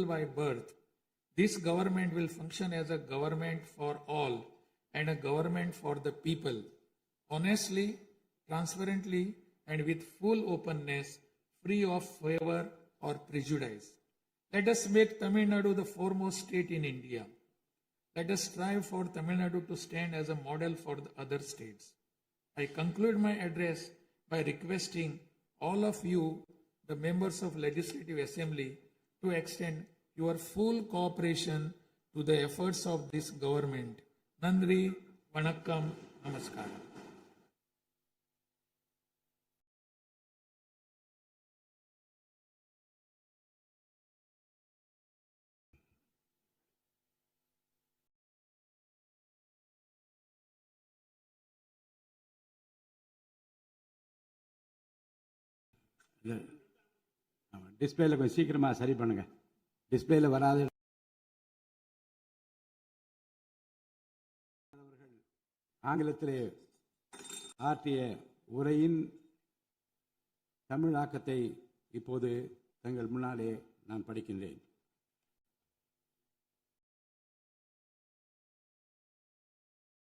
by birth, this government will function as a government for all and a government for the people, honestly, transparently, and with full openness, free of favor or prejudice. Let us make Tamil Nadu the foremost state in India. Let us strive for Tamil Nadu to stand as a model for the other states. I conclude my address by requesting all of you, the members of Legislative Assembly, to extend your full cooperation to the efforts of this government. Nandri, Vanakkam, Namaskaram. டிஸ்பிளேல கொஞ்சம் சீக்கிரமா சரி பண்ணுங்க. டிஸ்பிளேல வராது. ஆங்கிலத்திலே ஆற்றிய உரையின் தமிழாக்கத்தை இப்போது தங்கள் முன்னாலே நான் படிக்கின்றேன்.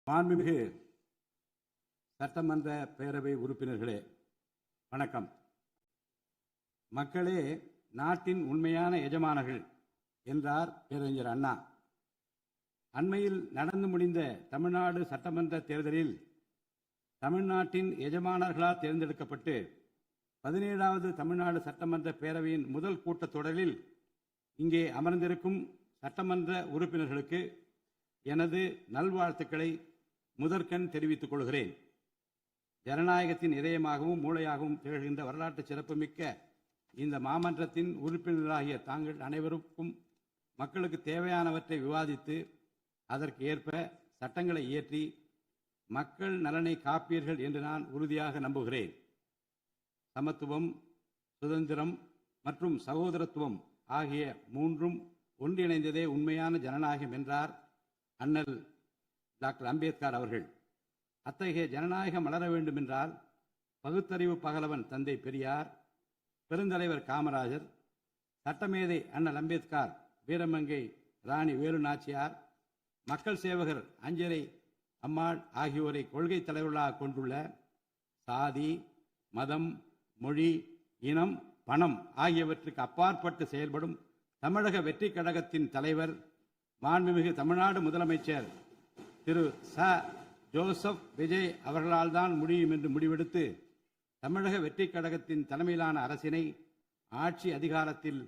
மாண்புமிகு சட்டமன்ற பேரவை உறுப்பினர்களே, வணக்கம். மக்களே நாட்டின் உண்மையான எஜமானர்கள் என்றார் பேரறிஞர் அண்ணா. அண்மையில் நடந்து முடிந்த தமிழ்நாடு சட்டமன்ற தேர்தலில் தமிழ்நாட்டின் எஜமானர்களால் தேர்ந்தெடுக்கப்பட்டு 17வது தமிழ்நாடு சட்டமன்ற பேரவையின் முதல் கூட்டத்தொடரில் இங்கே அமர்ந்திருக்கும் சட்டமன்ற உறுப்பினர்களுக்கு எனது நல்வாழ்த்துக்களை முதற்கண் தெரிவித்துக் கொள்கிறேன். ஜனநாயகத்தின் இதயமாகவும் மூளையாகவும் திகழ்கின்ற வரலாற்று சிறப்புமிக்க இந்த மாமன்றத்தின் உறுப்பினர்களாகிய தாங்கள் அனைவருக்கும் மக்களுக்கு தேவையானவற்றை விவாதித்து அதற்கு ஏற்ப சட்டங்களை இயற்றி மக்கள் நலனை காப்பீர்கள் என்று நான் உறுதியாக நம்புகிறேன். சமத்துவம், சுதந்திரம் மற்றும் சகோதரத்துவம் ஆகிய மூன்றும் ஒன்றிணைந்ததே உண்மையான ஜனநாயகம் என்றார் அண்ணல் டாக்டர் அம்பேத்கர் அவர்கள். அத்தகைய ஜனநாயகம் மலர வேண்டும் என்றால் பகுத்தறிவு பகலவன் தந்தை பெரியார், பெருந்தலைவர் காமராஜர், சட்டமேதை அண்ணல் அம்பேத்கர், வீரமங்கை ராணி வேலு நாச்சியார், மக்கள் சேவகர் அஞ்சரை அம்மாள் ஆகியோரை கொள்கை தலைவர்களாக கொண்டுள்ள சாதி, மதம், மொழி, இனம், பணம் ஆகியவற்றுக்கு அப்பாற்பட்டு செயல்படும் தமிழக வெற்றி கழகத்தின் தலைவர் மாண்புமிகு தமிழ்நாடு முதலமைச்சர் திரு ச. ஜோசப் விஜய் அவர்களால் தான் முடியும் என்று முடிவெடுத்து தமிழக வெற்றி கழகத்தின் தலைமையிலான அரசினை ஆட்சி அதிகாரத்தில்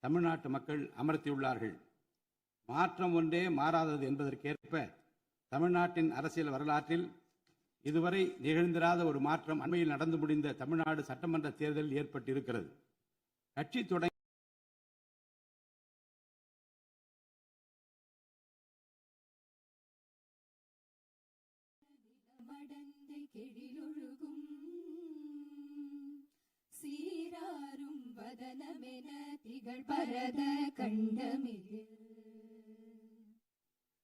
தமிழ்நாட்டு மக்கள் அமர்த்தியுள்ளார்கள். மாற்றம் ஒன்றே மாறாதது என்பதற்கேற்ப தமிழ்நாட்டின் அரசியல் வரலாற்றில் இதுவரை நிகழ்ந்திராத ஒரு மாற்றம் அண்மையில் நடந்து முடிந்த தமிழ்நாடு சட்டமன்ற தேர்தலில் ஏற்பட்டிருக்கிறது. கட்சி தொடங்கி சீராரும் வதனமென திகழ் பரத கண்டமிகு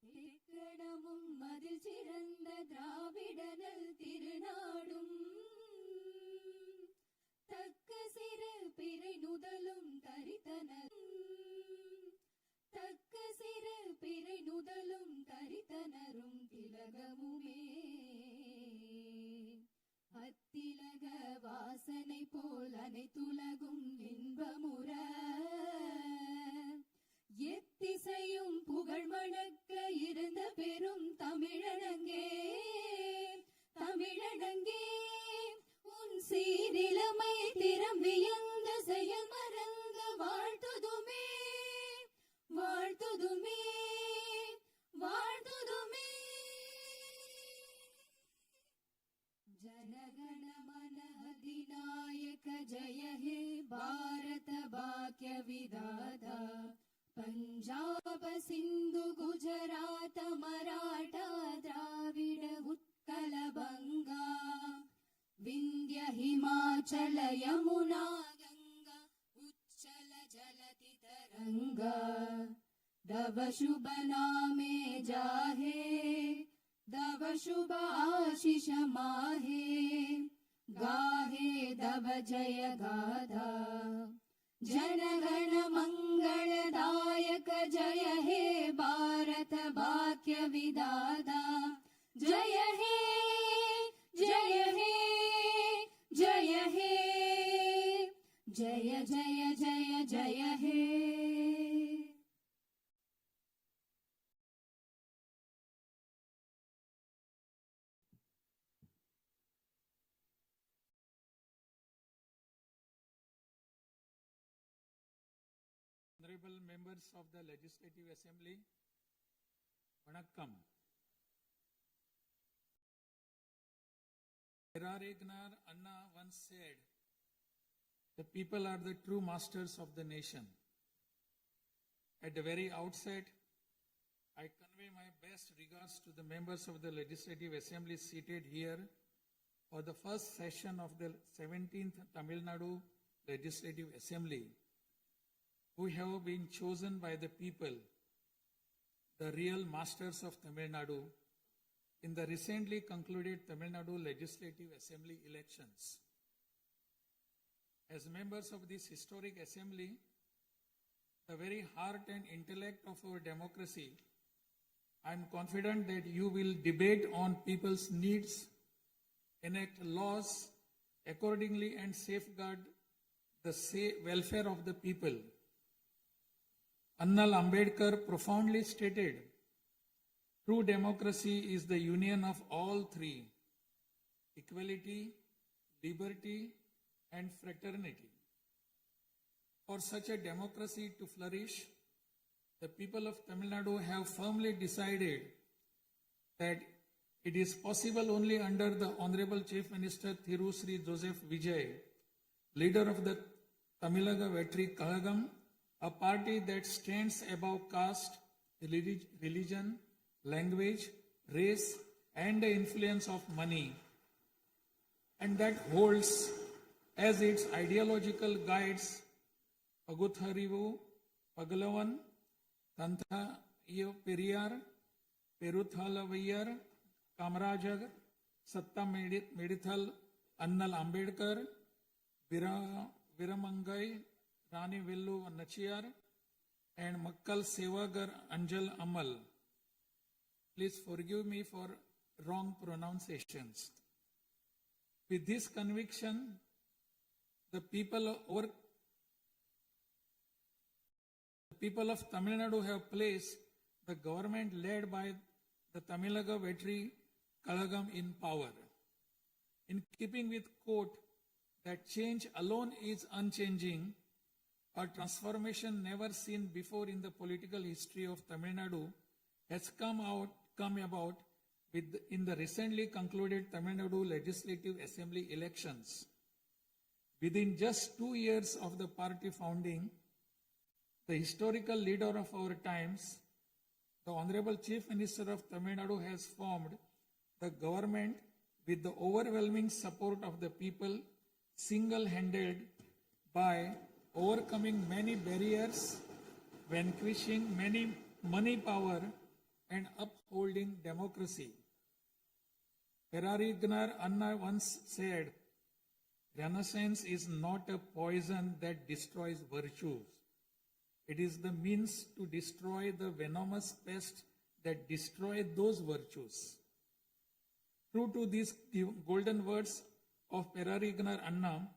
திக்கணமும் மதில் சிறந்த திராவிடனல் திருநாடும் தக்க சிறு பிறை நுதலும் தரித்தனரும் திலகமுமே அத்திலக வாசனை போல் அனைத்துலகும் இன்பமுற எத்திசையும் புகழ் மணக்க இருந்த பெரும் தமிழனங்கே உன் சீரிலமை திறம் வியந்த செயல் மறந்து வாழ்த்துதுமே जनगण मन अधिनायक जय हे भारत भाग्य विधाता पंजाब सिंधु गुजरात मराठा द्राविड उत्कल बंगा विंध्य हिमाचल यमुना गंगा उच्चल जलति तरंगा दव शुभ नामे जाहे दव शुभ आशीष माहे गाहे दव जय गाधा जनगण मंगलदायक जय हे भारत भाग्य विधाता जय हे जय हे जय हे जय जय जय जय हे Honorable members of the Legislative Assembly, Vanakkam. Perarignar Anna once said, the people are the true masters of the nation. At the very outset, I convey my best regards to the members of the Legislative Assembly seated here for the first session of the 17th Tamil Nadu Legislative Assembly, who have been chosen by the people, the real masters of Tamil Nadu, in the recently concluded Tamil Nadu Legislative Assembly elections. As members of this historic assembly, the very heart and intellect of our democracy, I am confident that you will debate on people's needs, enact laws accordingly, and safeguard the welfare of the people. Annal Ambedkar profoundly stated, true democracy is the union of all three: equality, liberty, and fraternity. For such a democracy to flourish, the people of Tamil Nadu have firmly decided that it is possible only under the Honorable Chief Minister Thiru Sri Joseph Vijay, leader of the Tamilaga Vetri Kalagam, a party that stands above caste, religion, language, race, and the influence of money, and that holds as its ideological guides Pagutharivu, Pagalavan, Tantha Periyar, Peruthalavayar, Kamarajar, Satta Medithal, Annal Ambedkar, Viramangai, Rani Vellu Nachiyar, and Makkal Sevagar Anjal Amal. Please forgive me for wrong pronunciations. With this conviction, the people of Tamil Nadu have placed the government led by the Tamilaga Vetri Kalagam in power. In keeping with quote that change alone is unchanging, a transformation never seen before in the political history of Tamil Nadu has come about in the recently concluded Tamil Nadu Legislative Assembly elections. Within just 2 years of the party founding, the historical leader of our times, the Honorable Chief Minister of Tamil Nadu, has formed the government with the overwhelming support of the people, single-handed by overcoming many barriers, vanquishing many money power, and upholding democracy. Perarignar Anna once said, Renaissance is not a poison that destroys virtues. It is the means to destroy the venomous pest that destroy those virtues. True to these golden words of Perarignar Anna,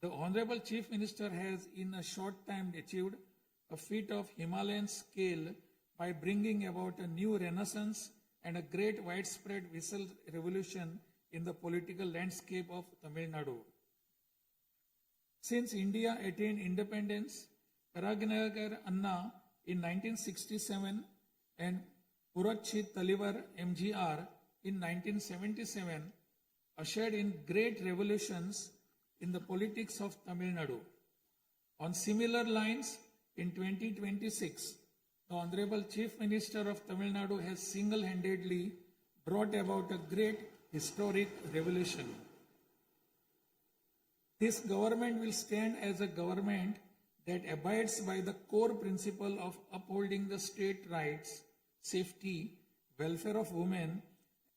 the Honorable Chief Minister has in a short time achieved a feat of Himalayan scale by bringing about a new renaissance and a great widespread visual revolution in the political landscape of Tamil Nadu. Since India attained independence, Perarignar Anna in 1967 and Purachi Talivar MGR in 1977 ushered in great revolutions in the politics of Tamil Nadu. On similar lines, in 2026, the Honorable Chief Minister of Tamil Nadu has single-handedly brought about a great historic revolution. This government will stand as a government that abides by the core principle of upholding the state rights, safety, welfare of women,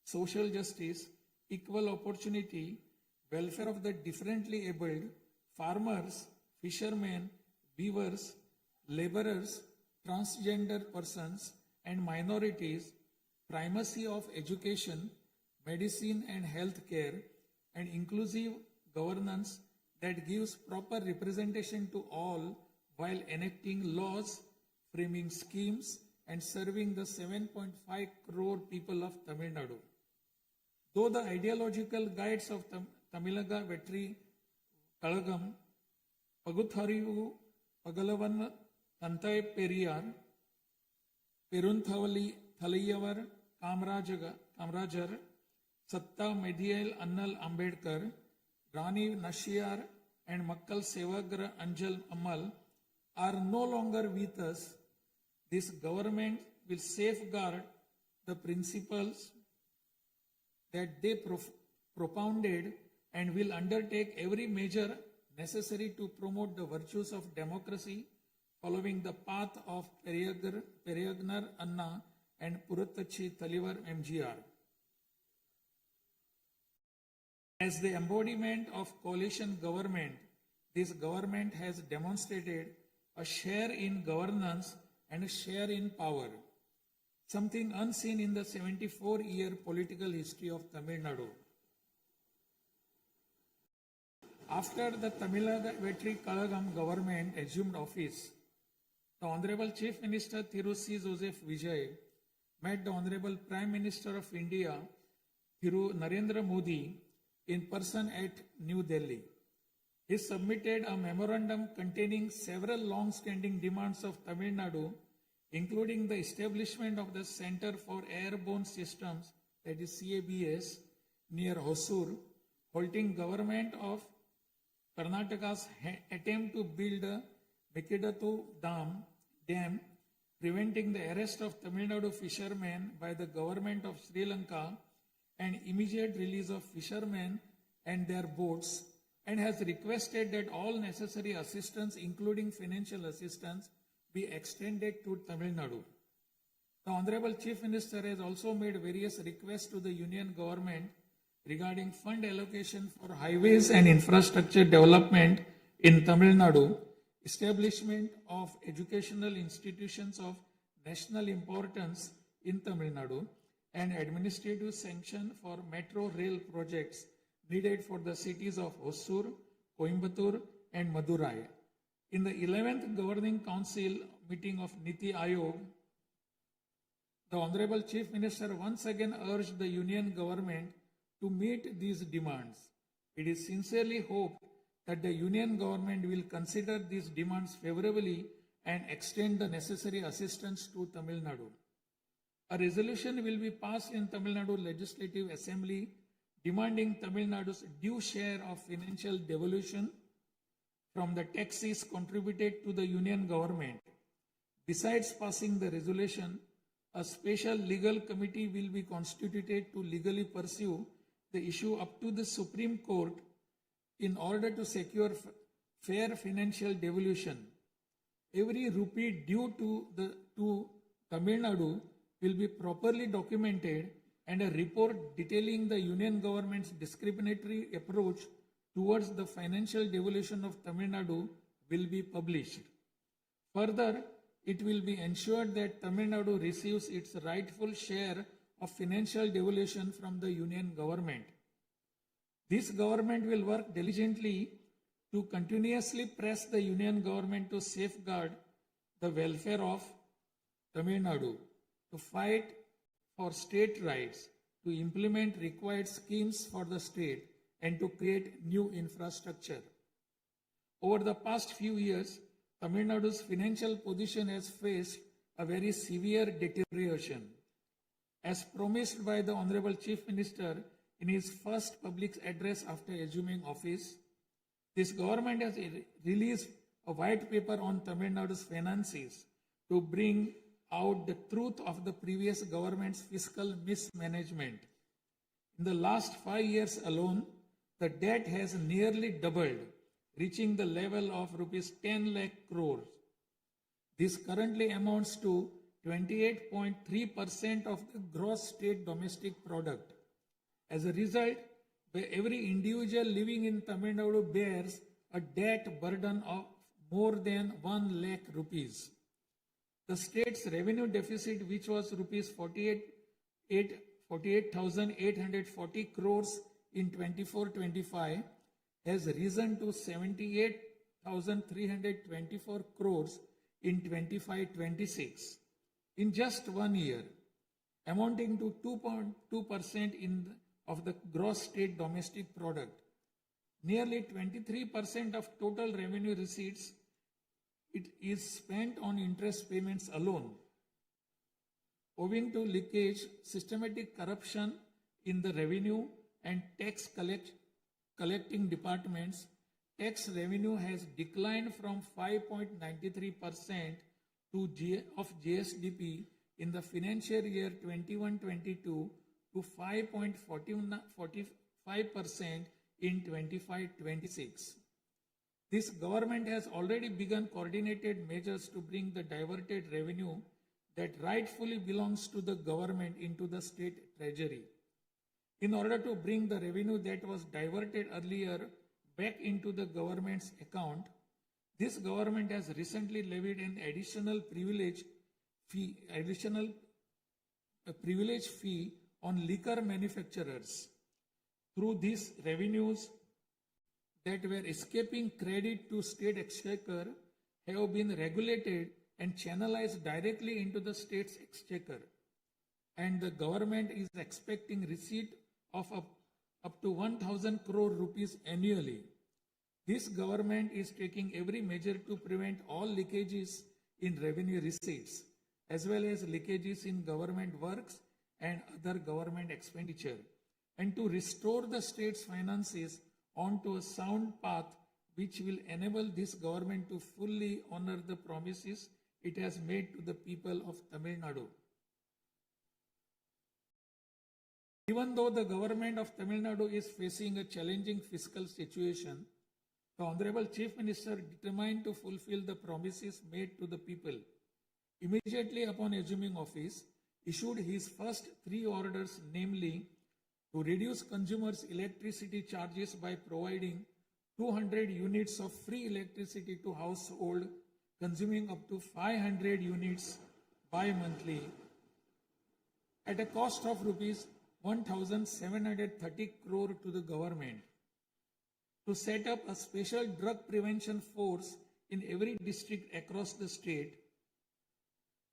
social justice, equal opportunity, welfare of the differently abled, farmers, fishermen, weavers, laborers, transgender persons, and minorities, primacy of education, medicine and health care, and inclusive governance that gives proper representation to all while enacting laws, framing schemes, and serving the 7.5 crore people of Tamil Nadu. Though the ideological guides of Tamilaga Vetri Kalagam, Pagutharivu, Pagalavan, Tantai Periyar, Perunthavali Thalayavar, Kamrajar, Satta Medial Annal Ambedkar, Rani Nashiyar, and Makkal Sevagra Anjal Amal are no longer with us. This government will safeguard the principles that they propounded and will undertake every measure necessary to promote the virtues of democracy following the path of Periyagnar Anna and Purattachi Talivar MGR. As the embodiment of coalition government, this government has demonstrated a share in governance and a share in power, something unseen in the 74-year political history of Tamil Nadu. After the Tamilaga Vetri Kalagam government assumed office, the Honorable Chief Minister Thiru C. Joseph Vijay met the Honorable Prime Minister of India Thiru Narendra Modi in person at New Delhi. He submitted a memorandum containing several long-standing demands of Tamil Nadu, including the establishment of the Center for Airborne Systems, that is CABS, near Hosur, halting government of Karnataka's attempt to build a Mekidatu Dam, preventing the arrest of Tamil Nadu fishermen by the government of Sri Lanka, and immediate release of fishermen and their boats, and has requested that all necessary assistance, including financial assistance, be extended to Tamil Nadu. The Honorable Chief Minister has also made various requests to the Union Government regarding fund allocation for highways and infrastructure development in Tamil Nadu, establishment of educational institutions of national importance in Tamil Nadu, and administrative sanction for metro rail projects needed for the cities of Hosur, Coimbatore, and Madurai. In the 11th Governing Council meeting of Niti Aayog, the Honorable Chief Minister once again urged the Union Government to meet these demands. It is sincerely hoped that the Union Government will consider these demands favorably and extend the necessary assistance to Tamil Nadu. A resolution will be passed in Tamil Nadu Legislative Assembly demanding Tamil Nadu's due share of financial devolution from the taxes contributed to the Union Government. Besides passing the resolution, a special legal committee will be constituted to legally pursue the issue up to the Supreme Court in order to secure fair financial devolution. Every rupee due to Tamil Nadu will be properly documented, and a report detailing the Union Government's discriminatory approach towards the financial devolution of Tamil Nadu will be published. Further, it will be ensured that Tamil Nadu receives its rightful share of financial devolution from the Union Government. This government will work diligently to continuously press the Union Government to safeguard the welfare of Tamil Nadu, to fight for state rights, to implement required schemes for the state, and to create new infrastructure. Over the past few years, Tamil Nadu's financial position has faced a very severe deterioration. As promised by the Honorable Chief Minister in his first public address after assuming office, this government has released a white paper on Tamil Nadu's finances to bring out the truth of the previous government's fiscal mismanagement. In the last 5 years alone, the debt has nearly doubled, reaching the level of rupees 10 lakh crores. This currently amounts to 28.3% of the gross state domestic product. As a result, every individual living in Tamil Nadu bears a debt burden of more than 1 lakh rupees. The state's revenue deficit, which was rupees 48,840 crores in 24-25, has risen to 78,324 crores in 25-26 in just 1 year, amounting to 2.2% of the gross state domestic product. Nearly 23% of total revenue receipts it is spent on interest payments alone. Owing to leakage, systematic corruption in the revenue and tax collecting departments, tax revenue has declined from 5.93% of GSDP in the financial year 21-22 to 5.45% in 25-26. This government has already begun coordinated measures to bring the diverted revenue that rightfully belongs to the government into the state treasury. In order to bring the revenue that was diverted earlier back into the government's account, this government has recently levied an additional privilege fee on liquor manufacturers. Through these revenues that were escaping credit to state exchequer have been regulated and channelized directly into the state's exchequer. And the government is expecting receipt of up to 1,000 crore rupees annually. This government is taking every measure to prevent all leakages in revenue receipts, as well as leakages in government works and other government expenditure, and to restore the state's finances onto a sound path which will enable this government to fully honor the promises it has made to the people of Tamil Nadu. Even though the government of Tamil Nadu is facing a challenging fiscal situation, the Honorable Chief Minister, determined to fulfill the promises made to the people, immediately upon assuming office, issued his first 3 orders, namely, to reduce consumers' electricity charges by providing 200 units of free electricity to household consuming up to 500 units bi-monthly at a cost of rupees 1,730 crore to the government, to set up a special drug prevention force in every district across the state,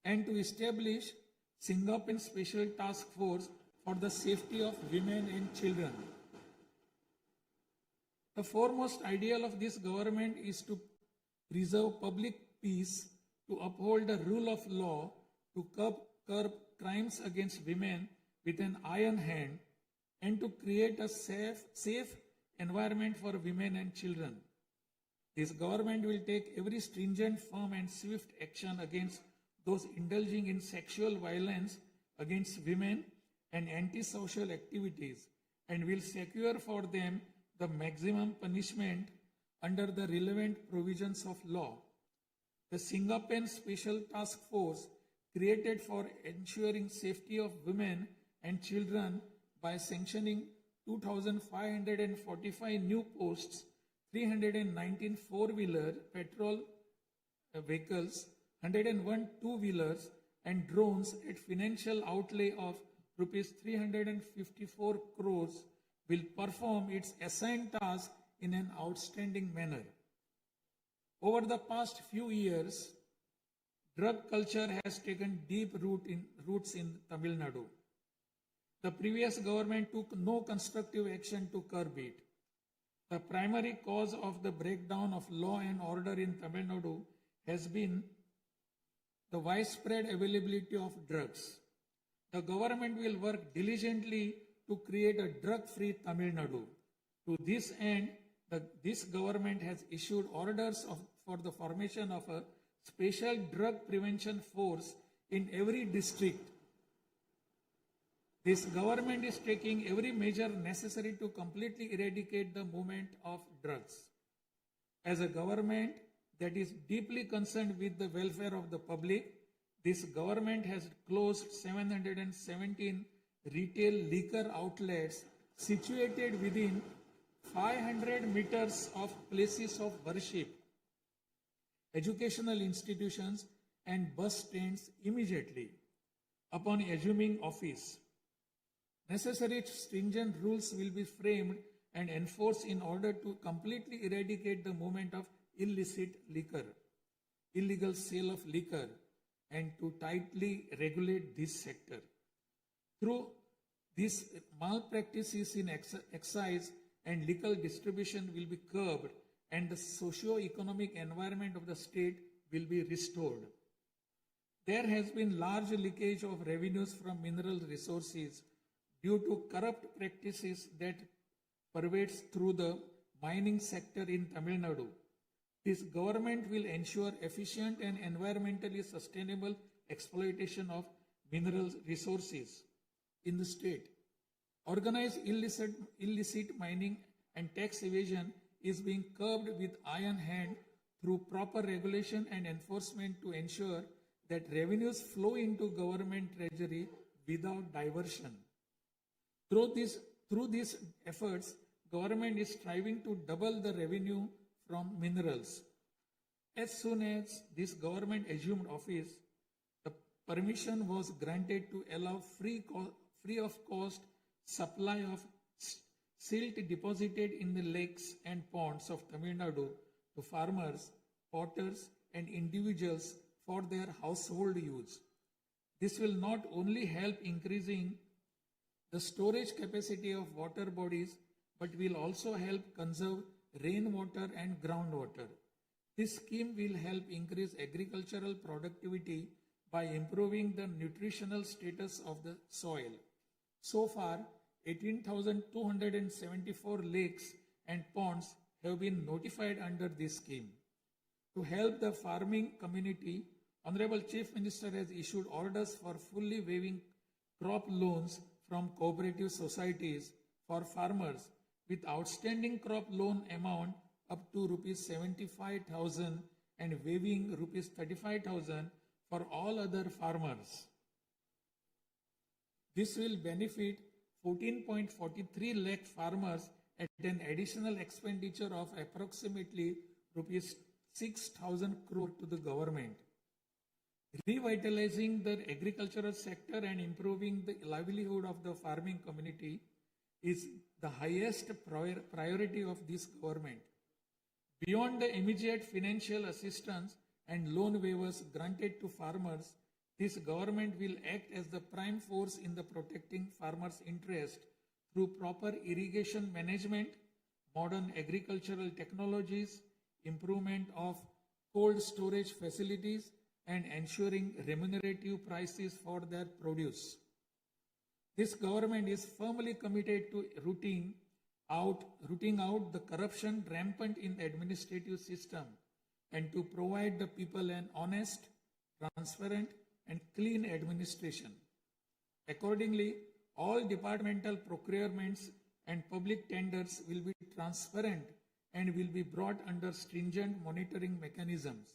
and to establish Singaporean Special Task Force for the safety of women and children. The foremost ideal of this government is to preserve public peace, to uphold the rule of law, to curb crimes against women with an iron hand, and to create a safe environment for women and children. This government will take every stringent, firm and swift action against those indulging in sexual violence against women and antisocial activities, and will secure for them the maximum punishment under the relevant provisions of law. The Singaporean Special Task Force, created for ensuring safety of women and children by sanctioning 2,545 new posts, 319 four-wheeler petrol vehicles, 101 two-wheelers and drones at financial outlay of rupees 354 crores, will perform its assigned task in an outstanding manner. Over the past few years, drug culture has taken deep roots in Tamil Nadu. The previous government took no constructive action to curb it. The primary cause of the breakdown of law and order in Tamil Nadu has been the widespread availability of drugs. The government will work diligently to create a drug-free Tamil Nadu. To this end, this government has issued orders for the formation of a special drug prevention force in every district. This government is taking every measure necessary to completely eradicate the movement of drugs. As a government that is deeply concerned with the welfare of the public, this government has closed 717 retail liquor outlets situated within 500 meters of places of worship. educational institutions, and bus stands immediately upon assuming office. Necessary stringent rules will be framed and enforced in order to completely eradicate the movement of illicit liquor, illegal sale of liquor, and to tightly regulate this sector. Through these malpractices in excise and liquor distribution will be curbed and the socio-economic environment of the state will be restored. There has been large leakage of revenues from mineral resources due to corrupt practices that pervades through the mining sector in Tamil Nadu. This government will ensure efficient and environmentally sustainable exploitation of mineral resources in the state. Organized illicit mining and tax evasion is being curbed with iron hand through proper regulation and enforcement to ensure that revenues flow into government treasury without diversion. Through these efforts, government is striving to double the revenue from minerals. As soon as this government assumed office, the permission was granted to allow free of cost supply of silt deposited in the lakes and ponds of Tamil Nadu to farmers, potters, and individuals for their household use. This will not only help increasing the storage capacity of water bodies, but will also help conserve rainwater and groundwater. This scheme will help increase agricultural productivity by improving the nutritional status of the soil. So far, 18,274 lakes and ponds have been notified under this scheme. To help the farming community, Honorable Chief Minister has issued orders for fully waiving crop loans from cooperative societies for farmers with outstanding crop loan amount up to rupees 75,000 and waiving rupees 35,000 for all other farmers. This will benefit 14.43 lakh farmers at an additional expenditure of approximately rupees 6,000 crore to the government. Revitalizing the agricultural sector and improving the livelihood of the farming community is the highest priority of this government. Beyond the immediate financial assistance and loan waivers granted to farmers, this government will act as the prime force in the protecting farmers' interest through proper irrigation management, modern agricultural technologies, improvement of cold storage facilities, and ensuring remunerative prices for their produce. This government is firmly committed to rooting out the corruption rampant in the administrative system and to provide the people an honest, transparent, and clean administration. Accordingly, all departmental procurements and public tenders will be transparent and will be brought under stringent monitoring mechanisms.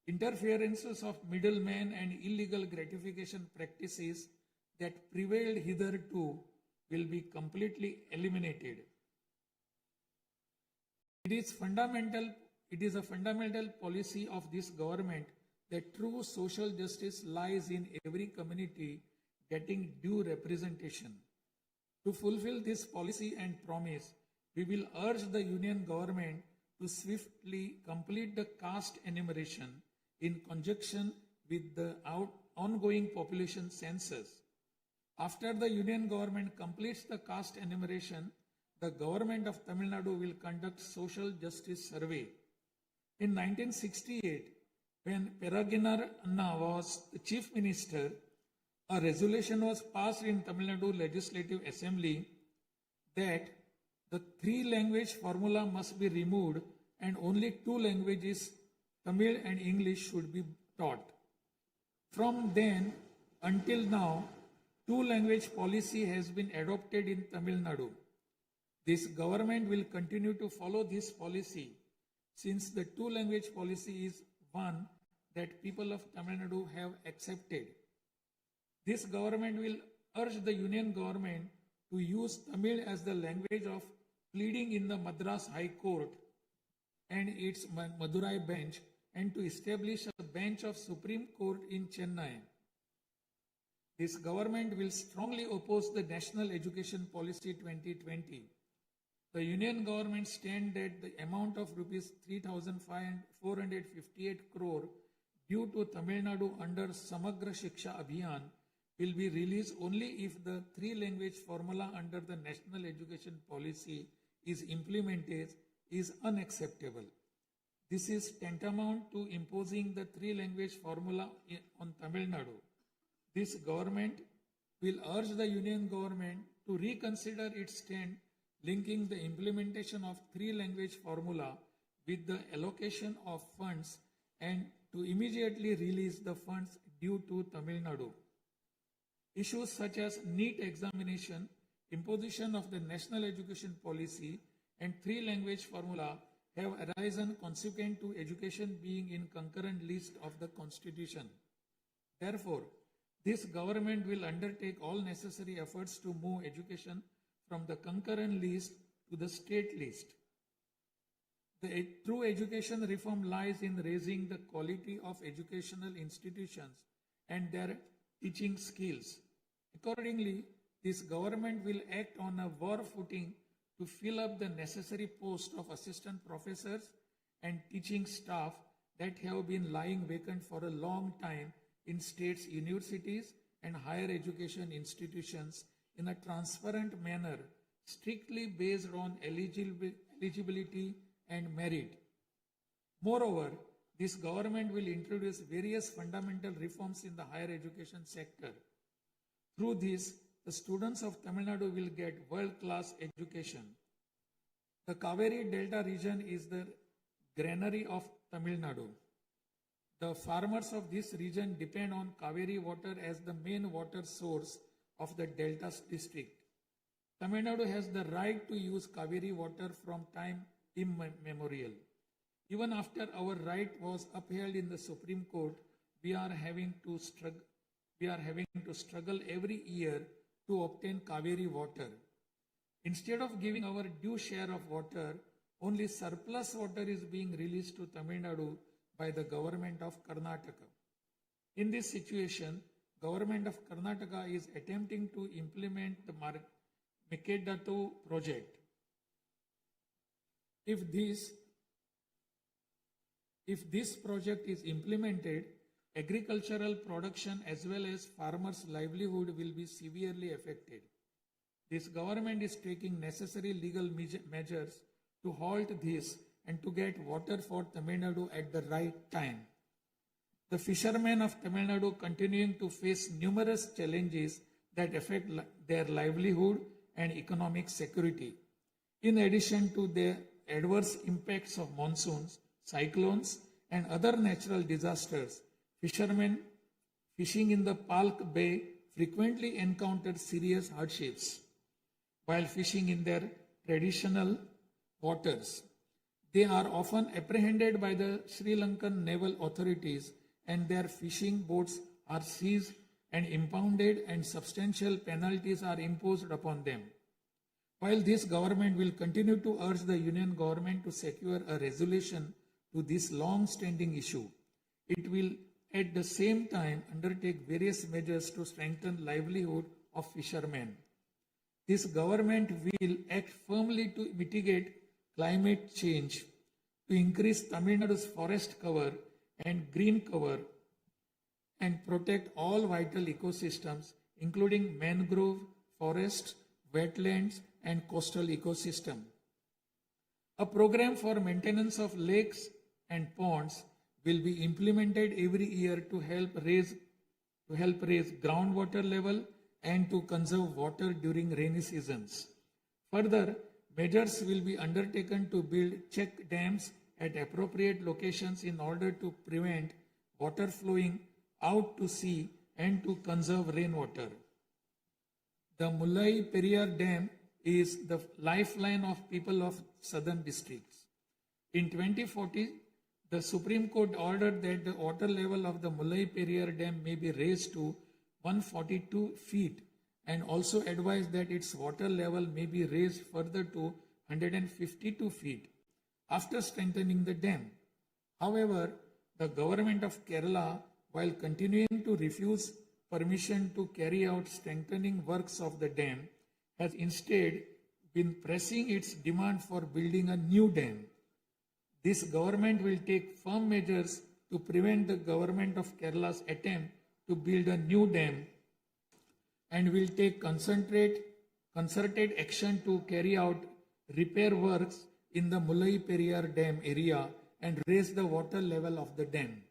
Interferences of middlemen and illegal gratification practices that prevailed hitherto will be completely eliminated. It is a fundamental policy of this government that true social justice lies in every community getting due representation. To fulfill this policy and promise, we will urge the Union government to swiftly complete the caste enumeration in conjunction with the ongoing population census. After the Union government completes the caste enumeration, the government of Tamil Nadu will conduct social justice survey. In 1968, when Peregrinath Anna was the chief minister, a resolution was passed in Tamil Nadu Legislative Assembly that the 3-language formula must be removed and only 2 languages, Tamil and English, should be taught. From then until now, 2-language policy has been adopted in Tamil Nadu. This government will continue to follow this policy since the 2-language policy is one that people of Tamil Nadu have accepted. This government will urge the Union government to use Tamil as the language of pleading in the Madras High Court and its Madurai bench and to establish a bench of Supreme Court in Chennai. This government will strongly oppose the National Education Policy 2020. The Union government stand that the amount of rupees 3,458 crore due to Tamil Nadu under Samagra Shiksha Abhiyan will be released only if the three-language formula under the National Education Policy is implemented is unacceptable. This is tantamount to imposing the three-language formula on Tamil Nadu. This government will urge the Union government to reconsider its stand linking the implementation of three-language formula with the allocation of funds and to immediately release the funds due to Tamil Nadu. Issues such as NEET examination, imposition of the National Education Policy, and three-language formula have arisen consequent to education being in concurrent list of the Constitution. Therefore, this government will undertake all necessary efforts to move education from the concurrent list to the state list. The true education reform lies in raising the quality of educational institutions and their teaching skills. Accordingly, this government will act on a war footing to fill up the necessary posts of assistant professors and teaching staff that have been lying vacant for a long time in states' universities and higher education institutions in a transparent manner, strictly based on eligibility and merit. Moreover, this government will introduce various fundamental reforms in the higher education sector. Through this, the students of Tamil Nadu will get world-class education. The Kaveri Delta region is the granary of Tamil Nadu. The farmers of this region depend on Kaveri water as the main water source of the Delta district. Tamil Nadu has the right to use Kaveri water from time immemorial. Even after our right was upheld in the Supreme Court, we are having to struggle every year to obtain Kaveri water. Instead of giving our due share of water, only surplus water is being released to Tamil Nadu by the government of Karnataka. In this situation, government of Karnataka is attempting to implement the Mekedatu project. If this project is implemented, agricultural production as well as farmers' livelihood will be severely affected. This government is taking necessary legal measures to halt this and to get water for Tamil Nadu at the right time. The fishermen of Tamil Nadu continuing to face numerous challenges that affect their livelihood and economic security. In addition to the adverse impacts of monsoons, cyclones, and other natural disasters, fishermen fishing in the Palk Bay frequently encounter serious hardships while fishing in their traditional waters. They are often apprehended by the Sri Lankan naval authorities and their fishing boats are seized and impounded and substantial penalties are imposed upon them. While this government will continue to urge the Union government to secure a resolution to this long-standing issue, it will at the same time undertake various measures to strengthen livelihood of fishermen. This government will act firmly to mitigate climate change, to increase Tamil Nadu's forest cover and green cover, and protect all vital ecosystems, including mangrove, forests, wetlands, and coastal ecosystem. A program for maintenance of lakes and ponds will be implemented every year to help raise groundwater level and to conserve water during rainy seasons. Further, measures will be undertaken to build check dams at appropriate locations in order to prevent water flowing out to sea and to conserve rainwater. The Mullai Periyar Dam is the lifeline of people of southern districts. In 2040, the Supreme Court ordered that the water level of the Mullai Periyar Dam may be raised to 142 feet and also advised that its water level may be raised further to 152 feet after strengthening the dam. However, the government of Kerala, while continuing to refuse permission to carry out strengthening works of the dam, has instead been pressing its demand for building a new dam. This government will take firm measures to prevent the government of Kerala's attempt to build a new dam and will take concerted action to carry out repair works in the Mullai Periyar Dam area and raise the water level of the dam.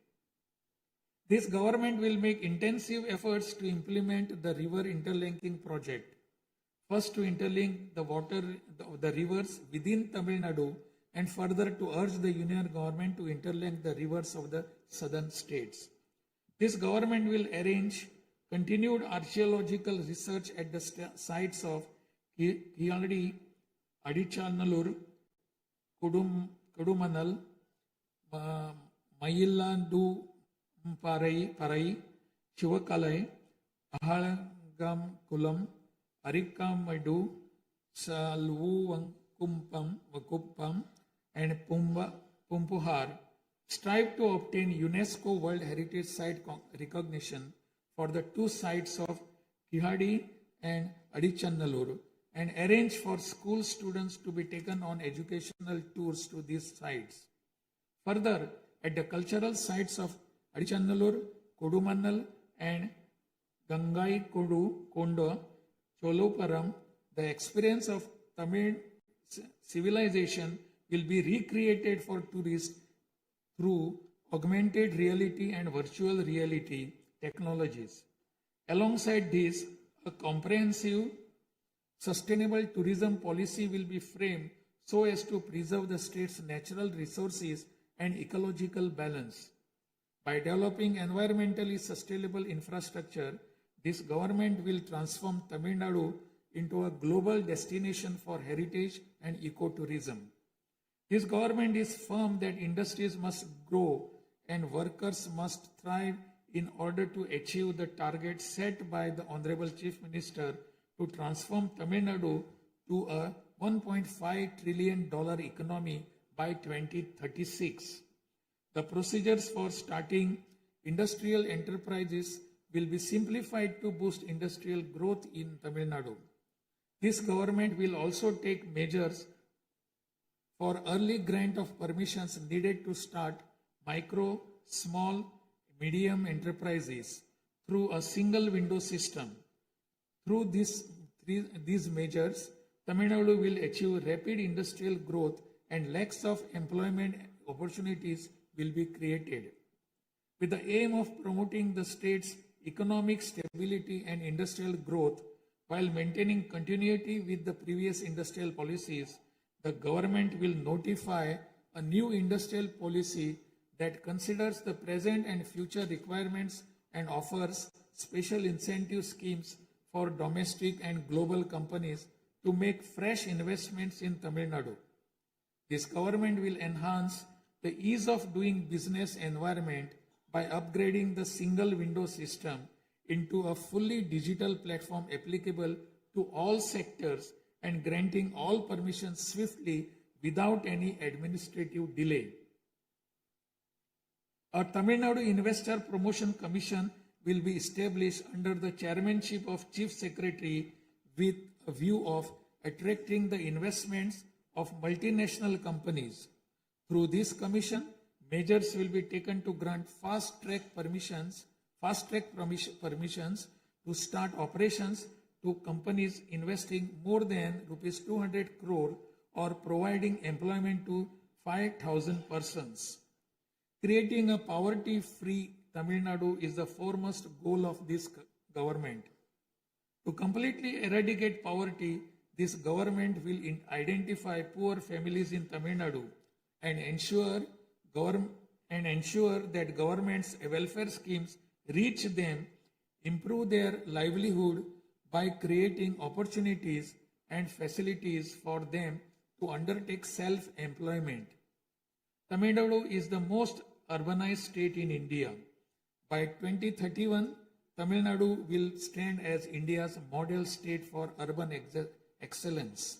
This government will make intensive efforts to implement the river interlinking project. First, to interlink the rivers within Tamil Nadu, and further to urge the union government to interlink the rivers of the southern states. This government will arrange continued archaeological research at the sites of Kiyadi, Adichanallur, Kudumanal, Mayillandu Parai, Chivakalai, Ahalagam Kulam, Arikamadu, Salvukumpam, and Pumpuhar strive to obtain UNESCO World Heritage Site recognition for the two sites of Kihadi and Adichanallur, and arrange for school students to be taken on educational tours to these sites. Further, at the cultural sites of Adichanallur, Kodumannal, and Gangai Kondo, Choluparam, the experience of Tamil civilization will be recreated for tourists through augmented reality and virtual reality technologies. Alongside this, a comprehensive, sustainable tourism policy will be framed so as to preserve the state's natural resources and ecological balance. By developing environmentally sustainable infrastructure, this government will transform Tamil Nadu into a global destination for heritage and ecotourism. This government is firm that industries must grow and workers must thrive in order to achieve the target set by the Honorable Chief Minister to transform Tamil Nadu to a $1.5 trillion economy by 2036. The procedures for starting industrial enterprises will be simplified to boost industrial growth in Tamil Nadu. This government will also take measures for early grant of permissions needed to start micro, small, medium enterprises through a single window system. Through these measures, Tamil Nadu will achieve rapid industrial growth and lakhs of employment opportunities will be created. With the aim of promoting the state's economic stability and industrial growth while maintaining continuity with the previous industrial policies, the government will notify a new industrial policy that considers the present and future requirements and offers special incentive schemes for domestic and global companies to make fresh investments in Tamil Nadu. This government will enhance the ease of doing business environment by upgrading the single window system into a fully digital platform applicable to all sectors and granting all permissions swiftly without any administrative delay. A Tamil Nadu Investor Promotion Commission will be established under the chairmanship of Chief Secretary with a view of attracting the investments of multinational companies. Through this commission, measures will be taken to grant fast-track permissions to start operations to companies investing more than rupees 200 crore or providing employment to 5,000 persons. Creating a poverty-free Tamil Nadu is the foremost goal of this government. To completely eradicate poverty, this government will identify poor families in Tamil Nadu and ensure that government's welfare schemes reach them, improve their livelihood by creating opportunities and facilities for them to undertake self-employment. Tamil Nadu is the most urbanized state in India. By 2031, Tamil Nadu will stand as India's model state for urban excellence.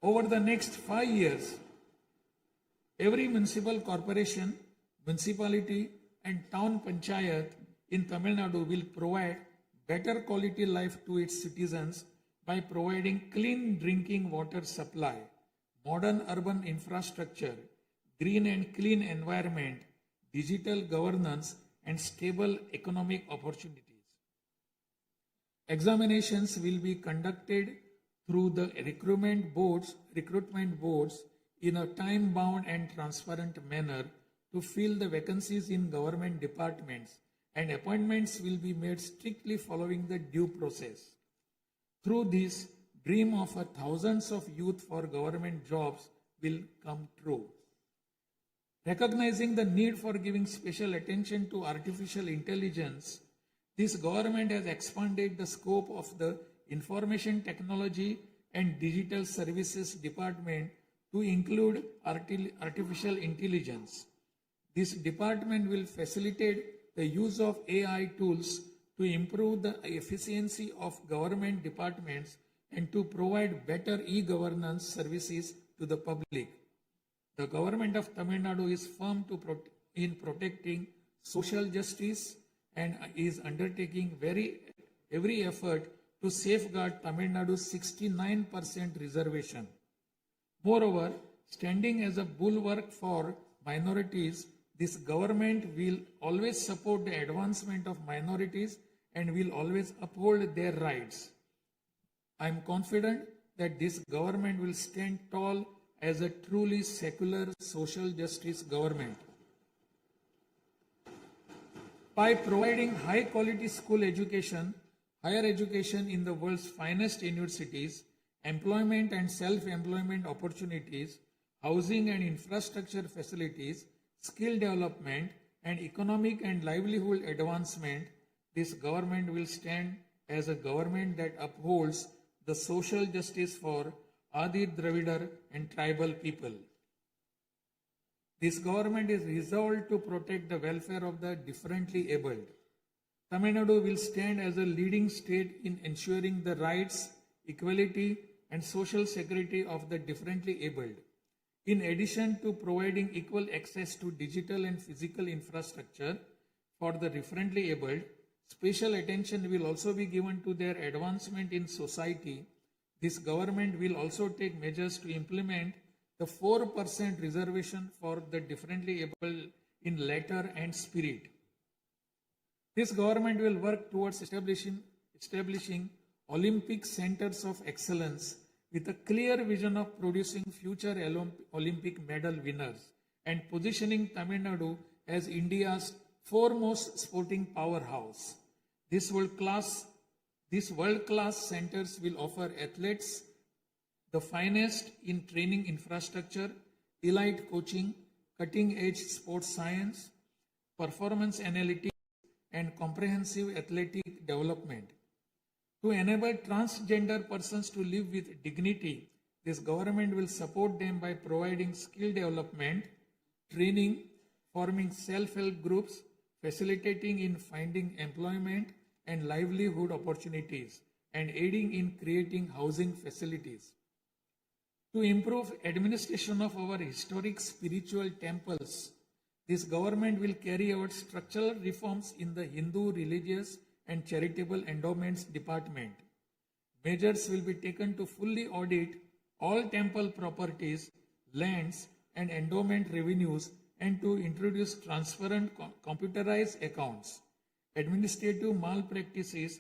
Over the next 5 years, every municipal corporation municipality and town panchayat in Tamil Nadu will provide better quality life to its citizens by providing clean drinking water supply, modern urban infrastructure, green and clean environment, digital governance, and stable economic opportunities. Examinations will be conducted through the recruitment boards in a time-bound and transparent manner to fill the vacancies in government departments, and appointments will be made strictly following the due process. Through this, dream of thousands of youth for government jobs will come true. Recognizing the need for giving special attention to artificial intelligence, this government has expanded the scope of the Information Technology and Digital Services Department to include artificial intelligence. This department will facilitate the use of AI tools to improve the efficiency of government departments and to provide better e-governance services to the public. The government of Tamil Nadu is firm in protecting social justice and is undertaking every effort to safeguard Tamil Nadu's 69% reservation. Moreover, standing as a bulwark for minorities, this government will always support the advancement of minorities and will always uphold their rights. I am confident that this government will stand tall as a truly secular social justice government. By providing high quality school education, higher education in the world's finest universities, employment and self-employment opportunities, housing and infrastructure facilities, skill development, and economic and livelihood advancement, this government will stand as a government that upholds the social justice for Adi Dravidar and tribal people. This government is resolved to protect the welfare of the differently abled. Tamil Nadu will stand as a leading state in ensuring the rights, equality, and social security of the differently abled. In addition to providing equal access to digital and physical infrastructure for the differently abled, special attention will also be given to their advancement in society. This government will also take measures to implement the 4% reservation for the differently able in letter and spirit. This government will work towards establishing Olympic centers of excellence with a clear vision of producing future Olympic medal winners and positioning Tamil Nadu as India's foremost sporting powerhouse. These world-class centers will offer athletes the finest in training infrastructure, elite coaching, cutting-edge sports science, performance analytics, and comprehensive athletic development. To enable transgender persons to live with dignity, this government will support them by providing skill development, training, forming self-help groups, facilitating in finding employment and livelihood opportunities, and aiding in creating housing facilities. To improve administration of our historic spiritual temples, this government will carry out structural reforms in the Hindu religious and charitable endowments department. Measures will be taken to fully audit all temple properties, lands, and endowment revenues and to introduce transparent computerized accounts. Administrative malpractices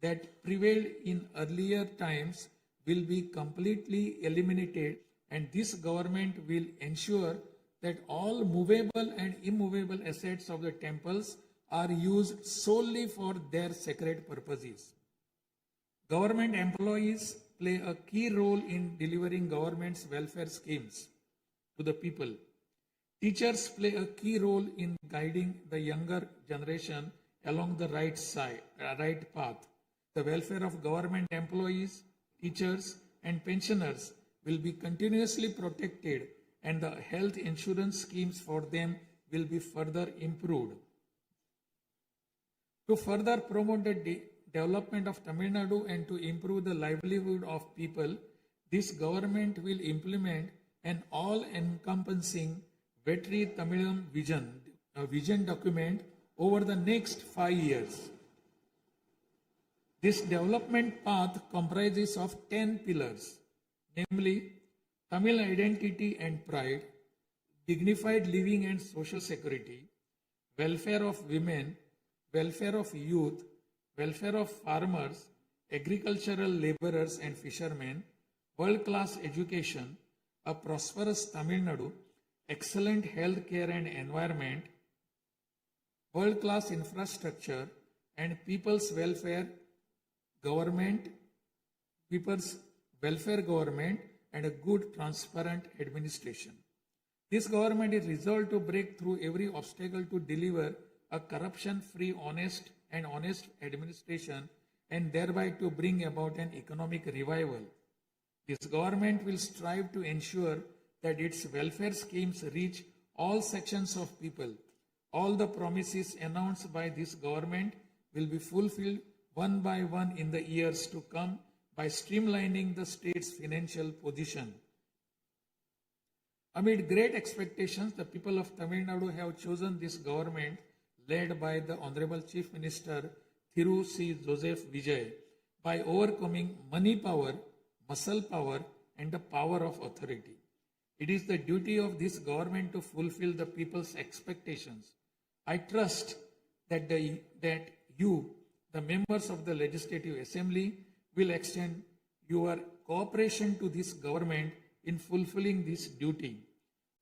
that prevailed in earlier times will be completely eliminated, and this government will ensure that all movable and immovable assets of the temples are used solely for their sacred purposes. Government employees play a key role in delivering government's welfare schemes to the people. Teachers play a key role in guiding the younger generation along the right path. The welfare of government employees, teachers, and pensioners will be continuously protected, and the health insurance schemes for them will be further improved. To further promote the development of Tamil Nadu and to improve the livelihood of people, this government will implement an all-encompassing Vetri Tamilam vision a vision document over the next 5 years. This development path comprises of 10 pillars, namely Tamil identity and pride, dignified living and social security, welfare of women, welfare of youth, welfare of farmers, agricultural laborers and fishermen, world-class education, a prosperous Tamil Nadu, excellent health care and environment, world-class infrastructure, and people's welfare government, and a good, transparent administration. This government is resolved to break through every obstacle to deliver a corruption-free, honest administration and thereby to bring about an economic revival. This government will strive to ensure that its welfare schemes reach all sections of people. All the promises announced by this government will be fulfilled one by one in the years to come by streamlining the state's financial position. Amid great expectations, the people of Tamil Nadu have chosen this government led by the Honorable Chief Minister Thiru C. Joseph Vijay by overcoming money power, muscle power, and the power of authority. It is the duty of this government to fulfill the people's expectations. I trust that you, the members of the Legislative Assembly, will extend your cooperation to this government in fulfilling this duty.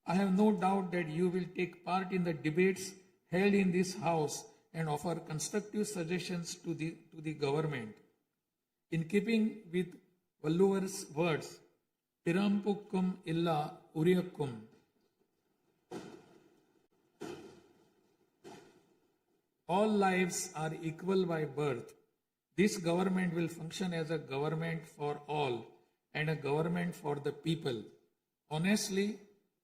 I have no doubt that you will take part in the debates held in this House and offer constructive suggestions to the government. In keeping with Valluvar's words, Pirampukkum illa Uriyakkum. All lives are equal by birth. This government will function as a government for all and a government for the people, honestly,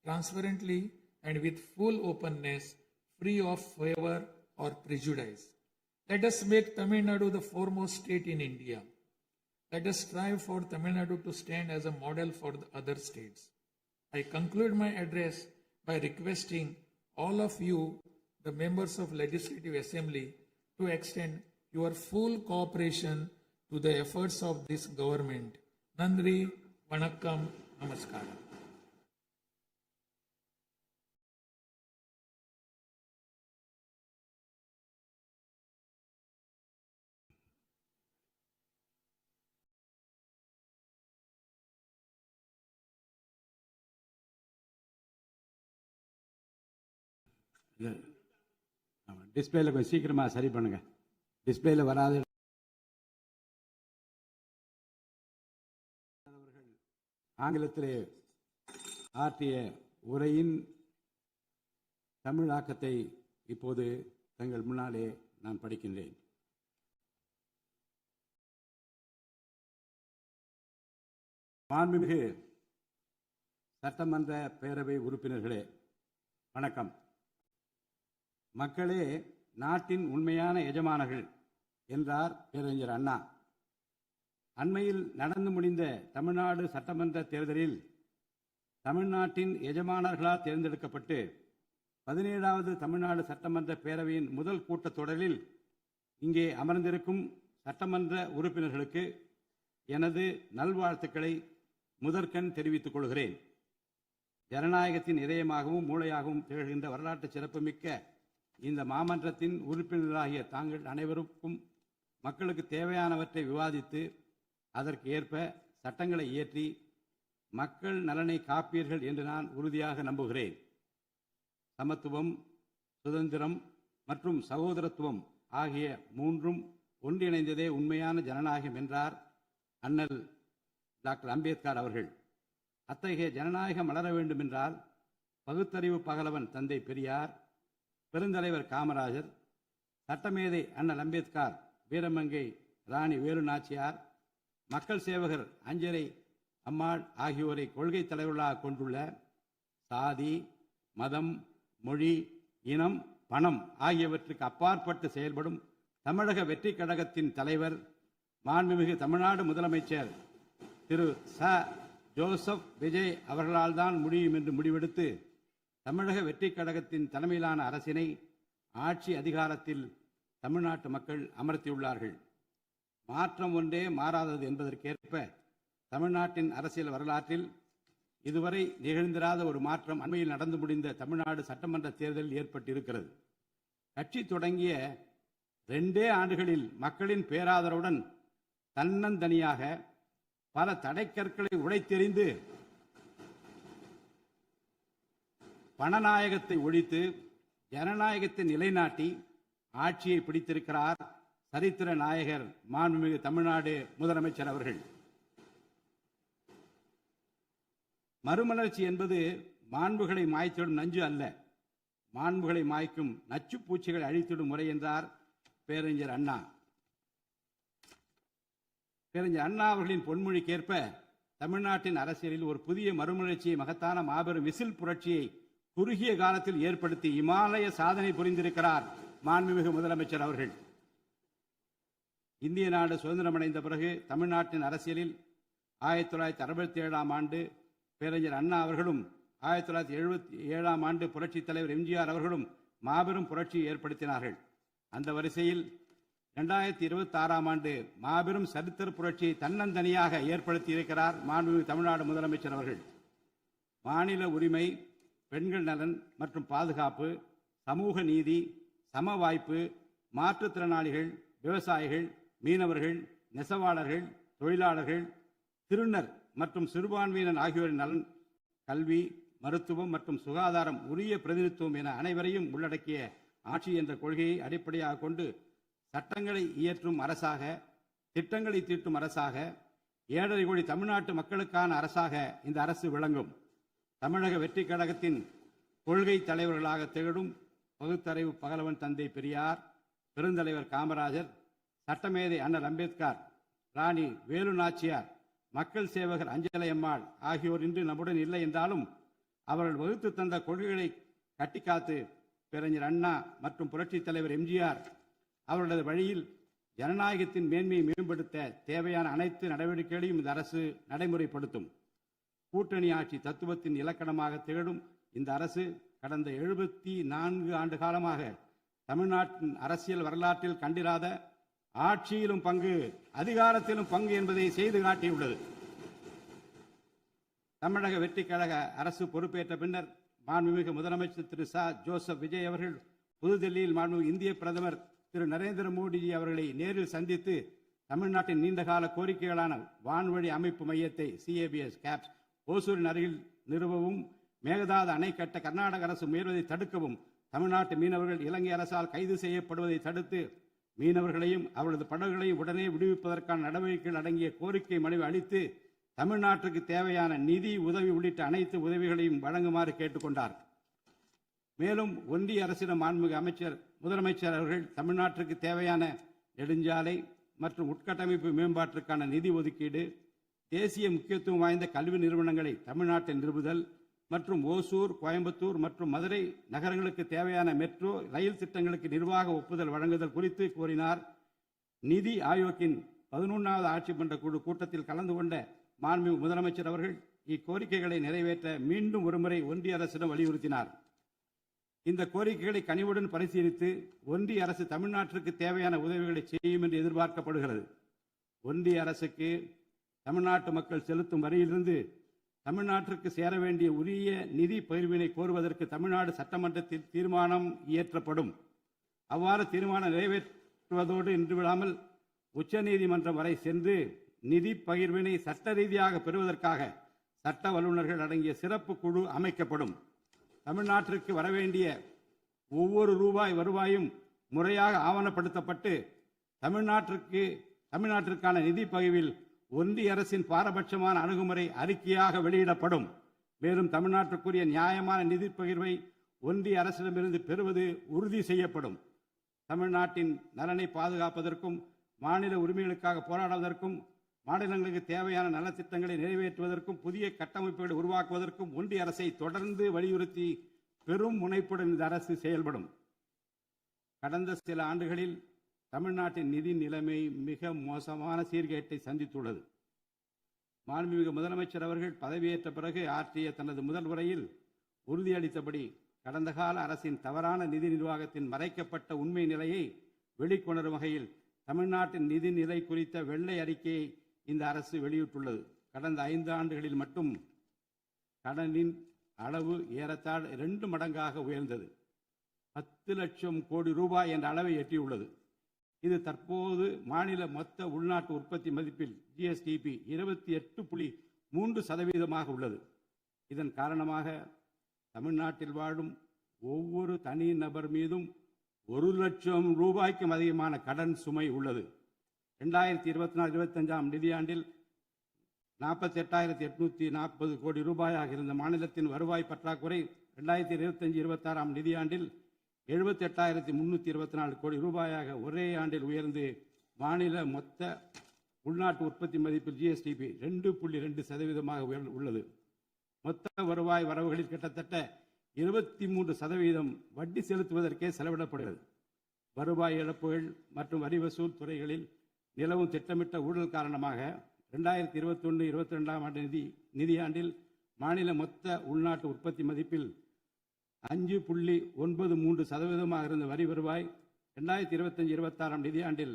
transparently, and with full openness, free of favor or prejudice. Let us make Tamil Nadu the foremost state in India. Let us strive for Tamil Nadu to stand as a model for the other states. I conclude my address by requesting all of you, the members of Legislative Assembly, to extend your full cooperation to the efforts of this government. Nandri, Vanakkam, Namaskaram. டிஸ்பிளேல கொஞ்சம் சீக்கிரமா சரி பண்ணுங்க. டிஸ்பிளேல வராது. ஆங்கிலத்திலே ஆற்றிய உரையின் தமிழாக்கத்தை இப்போது தங்கள் முன்னாலே நான் படிக்கின்றேன். மாண்புமிகு சட்டமன்ற பேரவை உறுப்பினர்களே, வணக்கம். மக்களே நாட்டின் உண்மையான எஜமானர்கள் என்றார் பேரறிஞர் அண்ணா. அண்மையில் நடந்து முடிந்த தமிழ்நாடு சட்டமன்ற தேர்தலில் தமிழ்நாட்டின் எஜமானர்களால் தேர்ந்தெடுக்கப்பட்டு 17வது தமிழ்நாடு சட்டமன்ற பேரவையின் முதல் கூட்டத்தொடரில் இங்கே அமர்ந்திருக்கும் சட்டமன்ற உறுப்பினர்களுக்கு எனது நல்வாழ்த்துக்களை முதற்கண் தெரிவித்துக் கொள்கிறேன். ஜனநாயகத்தின் இதயமாகவும் மூளையாகவும் திகழ்கின்ற வரலாற்று சிறப்புமிக்க இந்த மாமன்றத்தின் உறுப்பினர்களாகிய தாங்கள் அனைவருக்கும் மக்களுக்கு தேவையானவற்றை விவாதித்து அதற்கு ஏற்ப சட்டங்களை இயற்றி மக்கள் நலனை காப்பீர்கள் என்று நான் உறுதியாக நம்புகிறேன். சமத்துவம், சுதந்திரம் மற்றும் சகோதரத்துவம் ஆகிய மூன்றும் ஒன்றிணைந்ததே உண்மையான ஜனநாயகம் என்றார் அண்ணல் டாக்டர் அம்பேத்கர் அவர்கள். அத்தகைய ஜனநாயகம் மலர வேண்டும் என்றால் பகுத்தறிவு பகலவன் தந்தை பெரியார், பெருந்தலைவர் காமராஜர், சட்டமேதை அண்ணல் அம்பேத்கர், வீரமங்கை ராணி வேலு நாச்சியார், மக்கள் சேவகர் அஞ்சரை அம்மாள் ஆகியோரை கொள்கை தலைவர்களாக கொண்டுள்ள சாதி, மதம், மொழி, இனம், பணம் ஆகியவற்றுக்கு அப்பாற்பட்டு செயல்படும் தமிழக வெற்றி கழகத்தின் தலைவர் மாண்புமிகு தமிழ்நாடு முதலமைச்சர் திரு ச. ஜோசப் விஜய் அவர்களால் தான் முடியும் என்று முடிவெடுத்து தமிழக வெற்றிக் கழகத்தின் தலைமையிலான அரசினை ஆட்சி அதிகாரத்தில் தமிழ்நாட்டு மக்கள் அமர்த்தியுள்ளார்கள். மாற்றம் ஒன்றே மாறாதது என்பதற்கேற்ப தமிழ்நாட்டின் அரசியல் வரலாற்றில் இதுவரை நிகழ்ந்திராத ஒரு மாற்றம் அண்மையில் நடந்து முடிந்த தமிழ்நாடு சட்டமன்ற தேர்தலில் ஏற்பட்டிருக்கிறது. கட்சி தொடங்கிய 2 ஆண்டுகளில் மக்களின் பேராதரவுடன் தன்னந்தனியாக பல தடைக்கற்களை உடைத்தெறிந்து பணநாயகத்தை ஒழித்து ஜனநாயகத்தை நிலைநாட்டி ஆட்சியை பிடித்திருக்கிறார் சரித்திர நாயகர் மாண்புமிகு தமிழ்நாடு முதலமைச்சர் அவர்கள். மறுமலர்ச்சி என்பது மாண்புகளை மாய்த்திடும் நஞ்சு அல்ல, மாண்புகளை மாய்க்கும் நச்சு பூச்சிகளை அழித்திடும் முறை என்றார் பேரறிஞர் அண்ணா. பேரறிஞர் அண்ணா அவர்களின் பொன்மொழிக்கேற்ப தமிழ்நாட்டின் அரசியலில் ஒரு புதிய மறுமலர்ச்சியை, மகத்தான மாபெரும் விசில் புரட்சியை குறுகிய காலத்தில் ஏற்படுத்தி இமாலய சாதனை புரிந்திருக்கிறார் மாண்புமிகு முதலமைச்சர் அவர்கள். இந்திய நாடு சுதந்திரமடைந்த பிறகு தமிழ்நாட்டின் அரசியலில் 1967ஆம் ஆண்டு பேரறிஞர் அண்ணா அவர்களும் 1977ஆம் ஆண்டு புரட்சித் தலைவர் எம்ஜிஆர் அவர்களும் மாபெரும் புரட்சியை ஏற்படுத்தினார்கள். அந்த வரிசையில் 2026ஆம் ஆண்டு மாபெரும் சரித்திர புரட்சியை தன்னந்தனியாக ஏற்படுத்தி இருக்கிறார் மாண்புமிகு தமிழ்நாடு முதலமைச்சர் அவர்கள். மாநில உரிமை, பெண்கள் நலன் மற்றும் பாதுகாப்பு, சமூக நீதி, சம வாய்ப்பு, மாற்றுத்திறனாளிகள், விவசாயிகள், மீனவர்கள், நெசவாளர்கள், தொழிலாளர்கள், திருநர் மற்றும் சிறுபான்மையினர் ஆகியோரின் நலன், கல்வி, மருத்துவம் மற்றும் சுகாதாரம், உரிய பிரதிநிதித்துவம் என அனைவரையும் உள்ளடக்கிய ஆட்சி என்ற கொள்கையை அடிப்படையாக கொண்டு சட்டங்களை இயற்றும் அரசாக, திட்டங்களை தீட்டும் அரசாக, 7.5 கோடி தமிழ்நாட்டு மக்களுக்கான அரசாக இந்த அரசு விளங்கும். தமிழக வெற்றிக் கழகத்தின் கொள்கை தலைவர்களாக திகழும் பகுத்தறிவு பகலவன் தந்தை பெரியார், பெருந்தலைவர் காமராஜர், சட்டமேதை அண்ணல் அம்பேத்கர், ராணி வேலு நாச்சியார், மக்கள் சேவகர் அஞ்சலை அம்மாள் ஆகியோர் இன்று நம்முடன் இல்லை என்றாலும் அவர்கள் வகுத்து தந்த கொள்கைகளை கட்டிக்காத்து பேரறிஞர் அண்ணா மற்றும் புரட்சித் தலைவர் எம்ஜிஆர் அவர்களது வழியில் ஜனநாயகத்தின் மேன்மையை மேம்படுத்த தேவையான அனைத்து நடவடிக்கைகளையும் இந்த அரசு நடைமுறைப்படுத்தும். கூட்டணி ஆட்சி தத்துவத்தின் இலக்கணமாக திகழும் இந்த அரசு கடந்த 74 ஆண்டு காலமாக தமிழ்நாட்டின் அரசியல் வரலாற்றில் கண்டிராத ஆட்சியிலும் பங்கு, அதிகாரத்திலும் பங்கு என்பதை செய்து காட்டியுள்ளது. தமிழக வெற்றிக் கழக அரசு பொறுப்பேற்ற பின்னர் மாண்புமிகு முதலமைச்சர் திரு ஜோசப் விஜய் அவர்கள் புதுதில்லியில் மாண்புமிகு இந்திய பிரதமர் திரு நரேந்திர மோடிஜி அவர்களை நேரில் சந்தித்து தமிழ்நாட்டின் நீண்டகால கோரிக்கைகளான வான்வழி அமைப்பு மையத்தை CABS கேப்ஸ் ஓசூரின் அருகில் நிறுவவும், மேகதாது அணை கட்ட கர்நாடக அரசு முயல்வதை தடுக்கவும், தமிழ்நாட்டு மீனவர்கள் இலங்கை அரசால் கைது செய்யப்படுவதை தடுத்து மீனவர்களையும் அவரது படகுகளையும் உடனே விடுவிப்பதற்கான நடவடிக்கைகள் அடங்கிய கோரிக்கை மனுவை அளித்து தமிழ்நாட்டுக்கு தேவையான நிதி உதவி உள்ளிட்ட அனைத்து உதவிகளையும் வழங்குமாறு கேட்டுக்கொண்டார். மேலும் ஒன்றிய அரசிடம் மாண்புமிகு முதலமைச்சர் அவர்கள் தமிழ்நாட்டிற்கு தேவையான நெடுஞ்சாலை மற்றும் உட்கட்டமைப்பு மேம்பாட்டிற்கான நிதி ஒதுக்கீடு, தேசிய முக்கியத்துவம் வாய்ந்த கல்வி நிறுவனங்களை தமிழ்நாட்டில் நிறுவுதல் மற்றும் ஓசூர், கோயம்புத்தூர் மற்றும் மதுரை நகரங்களுக்கு தேவையான மெட்ரோ ரயில் திட்டங்களுக்கு நிர்வாக ஒப்புதல் வழங்குதல் குறித்து கோரினார். நிதி ஆயோக்கின் 11வது ஆட்சி மன்ற குழு கூட்டத்தில் கலந்து கொண்ட மாண்புமிகு முதலமைச்சர் அவர்கள் இக்கோரிக்கைகளை நிறைவேற்ற மீண்டும் ஒருமுறை ஒன்றிய அரசிடம் வலியுறுத்தினார். இந்த கோரிக்கைகளை கனிவுடன் பரிசீலித்து ஒன்றிய அரசு தமிழ்நாட்டிற்கு தேவையான உதவிகளை செய்யும் என்று எதிர்பார்க்கப்படுகிறது. ஒன்றிய அரசுக்கு தமிழ்நாட்டு மக்கள் செலுத்தும் வரியிலிருந்து தமிழ்நாட்டிற்கு சேர வேண்டிய உரிய நிதி பகிர்வினை கோருவதற்கு தமிழ்நாடு சட்டமன்றத்தில் தீர்மானம் இயற்றப்படும். அவ்வாறு தீர்மானம் நிறைவேற்றுவதோடு இன்று விடாமல் உச்சநீதிமன்றம் வரை சென்று நிதி பகிர்வினை சட்ட ரீதியாக பெறுவதற்காக சட்ட வல்லுநர்கள் அடங்கிய சிறப்பு குழு அமைக்கப்படும். தமிழ்நாட்டிற்கு வரவேண்டிய ஒவ்வொரு ரூபாய் வருவாயும் முறையாக ஆவணப்படுத்தப்பட்டு தமிழ்நாட்டிற்கான நிதி பகிர்வில் ஒன்றிய அரசின் பாரபட்சமான அணுகுமுறை அறிக்கையாக வெளியிடப்படும். மேலும் தமிழ்நாட்டுக்குரிய நியாயமான நிதி பகிர்வை ஒன்றிய அரசிடமிருந்து பெறுவது உறுதி செய்யப்படும். தமிழ்நாட்டின் நலனை பாதுகாப்பதற்கும் மாநில உரிமைகளுக்காக போராடுவதற்கும் மாநிலங்களுக்கு தேவையான நலத்திட்டங்களை நிறைவேற்றுவதற்கும் புதிய கட்டமைப்புகளை உருவாக்குவதற்கும் ஒன்றிய அரசை தொடர்ந்து வலியுறுத்தி பெரும் முனைப்புடன் இந்த அரசு செயல்படும். கடந்த சில ஆண்டுகளில் தமிழ்நாட்டின் நிதி நிலைமை மிக மோசமான சீர்கேட்டை சந்தித்துள்ளது. மாண்புமிகு முதலமைச்சர் அவர்கள் பதவியேற்ற பிறகு ஆற்றிய தனது முதல் உரையில் உறுதியளித்தபடி கடந்த கால அரசின் தவறான நிதி நிர்வாகத்தின் மறைக்கப்பட்ட உண்மை நிலையை வெளிக்கொணரும் வகையில் தமிழ்நாட்டின் நிதி நிலை குறித்த வெள்ளை அறிக்கையை இந்த அரசு வெளியிட்டுள்ளது. கடந்த 5 ஆண்டுகளில் மட்டும் கடனின் அளவு ஏறத்தாழ 2 மடங்காக உயர்ந்தது. 10 லட்சம் கோடி ரூபாய் என்ற அளவை எட்டியுள்ளது. இது தற்போது மாநில மொத்த உள்நாட்டு உற்பத்தி மதிப்பில் ஜிஎஸ்டிபி 28.3% உள்ளது. இதன் காரணமாக தமிழ்நாட்டில் வாழும் ஒவ்வொரு தனி நபர் மீதும் 1 லட்சம் ரூபாய்க்கும் அதிகமான கடன் சுமை உள்ளது. 2024-25 நிதியாண்டில் 48,840 கோடி ரூபாயாக இருந்த மாநிலத்தின் வருவாய் பற்றாக்குறை 2025-26 நிதியாண்டில் 78,324 கோடி ரூபாயாக ஒரே ஆண்டில் உயர்ந்து மாநில மொத்த உள்நாட்டு உற்பத்தி மதிப்பில் ஜிஎஸ்டிபி 2.2% உள்ளது. மொத்த வருவாய் வரவுகளில் கிட்டத்தட்ட 23% வட்டி செலுத்துவதற்கே செலவிடப்படுகிறது. வருவாய் இழப்புகள் மற்றும் வரி வசூல் துறைகளில் நிலவும் திட்டமிட்ட ஊழல் காரணமாக 2021-22 நிதியாண்டில் மாநில மொத்த உள்நாட்டு உற்பத்தி மதிப்பில் 5.93% இருந்த வரி வருவாய் 2025-26 நிதியாண்டில்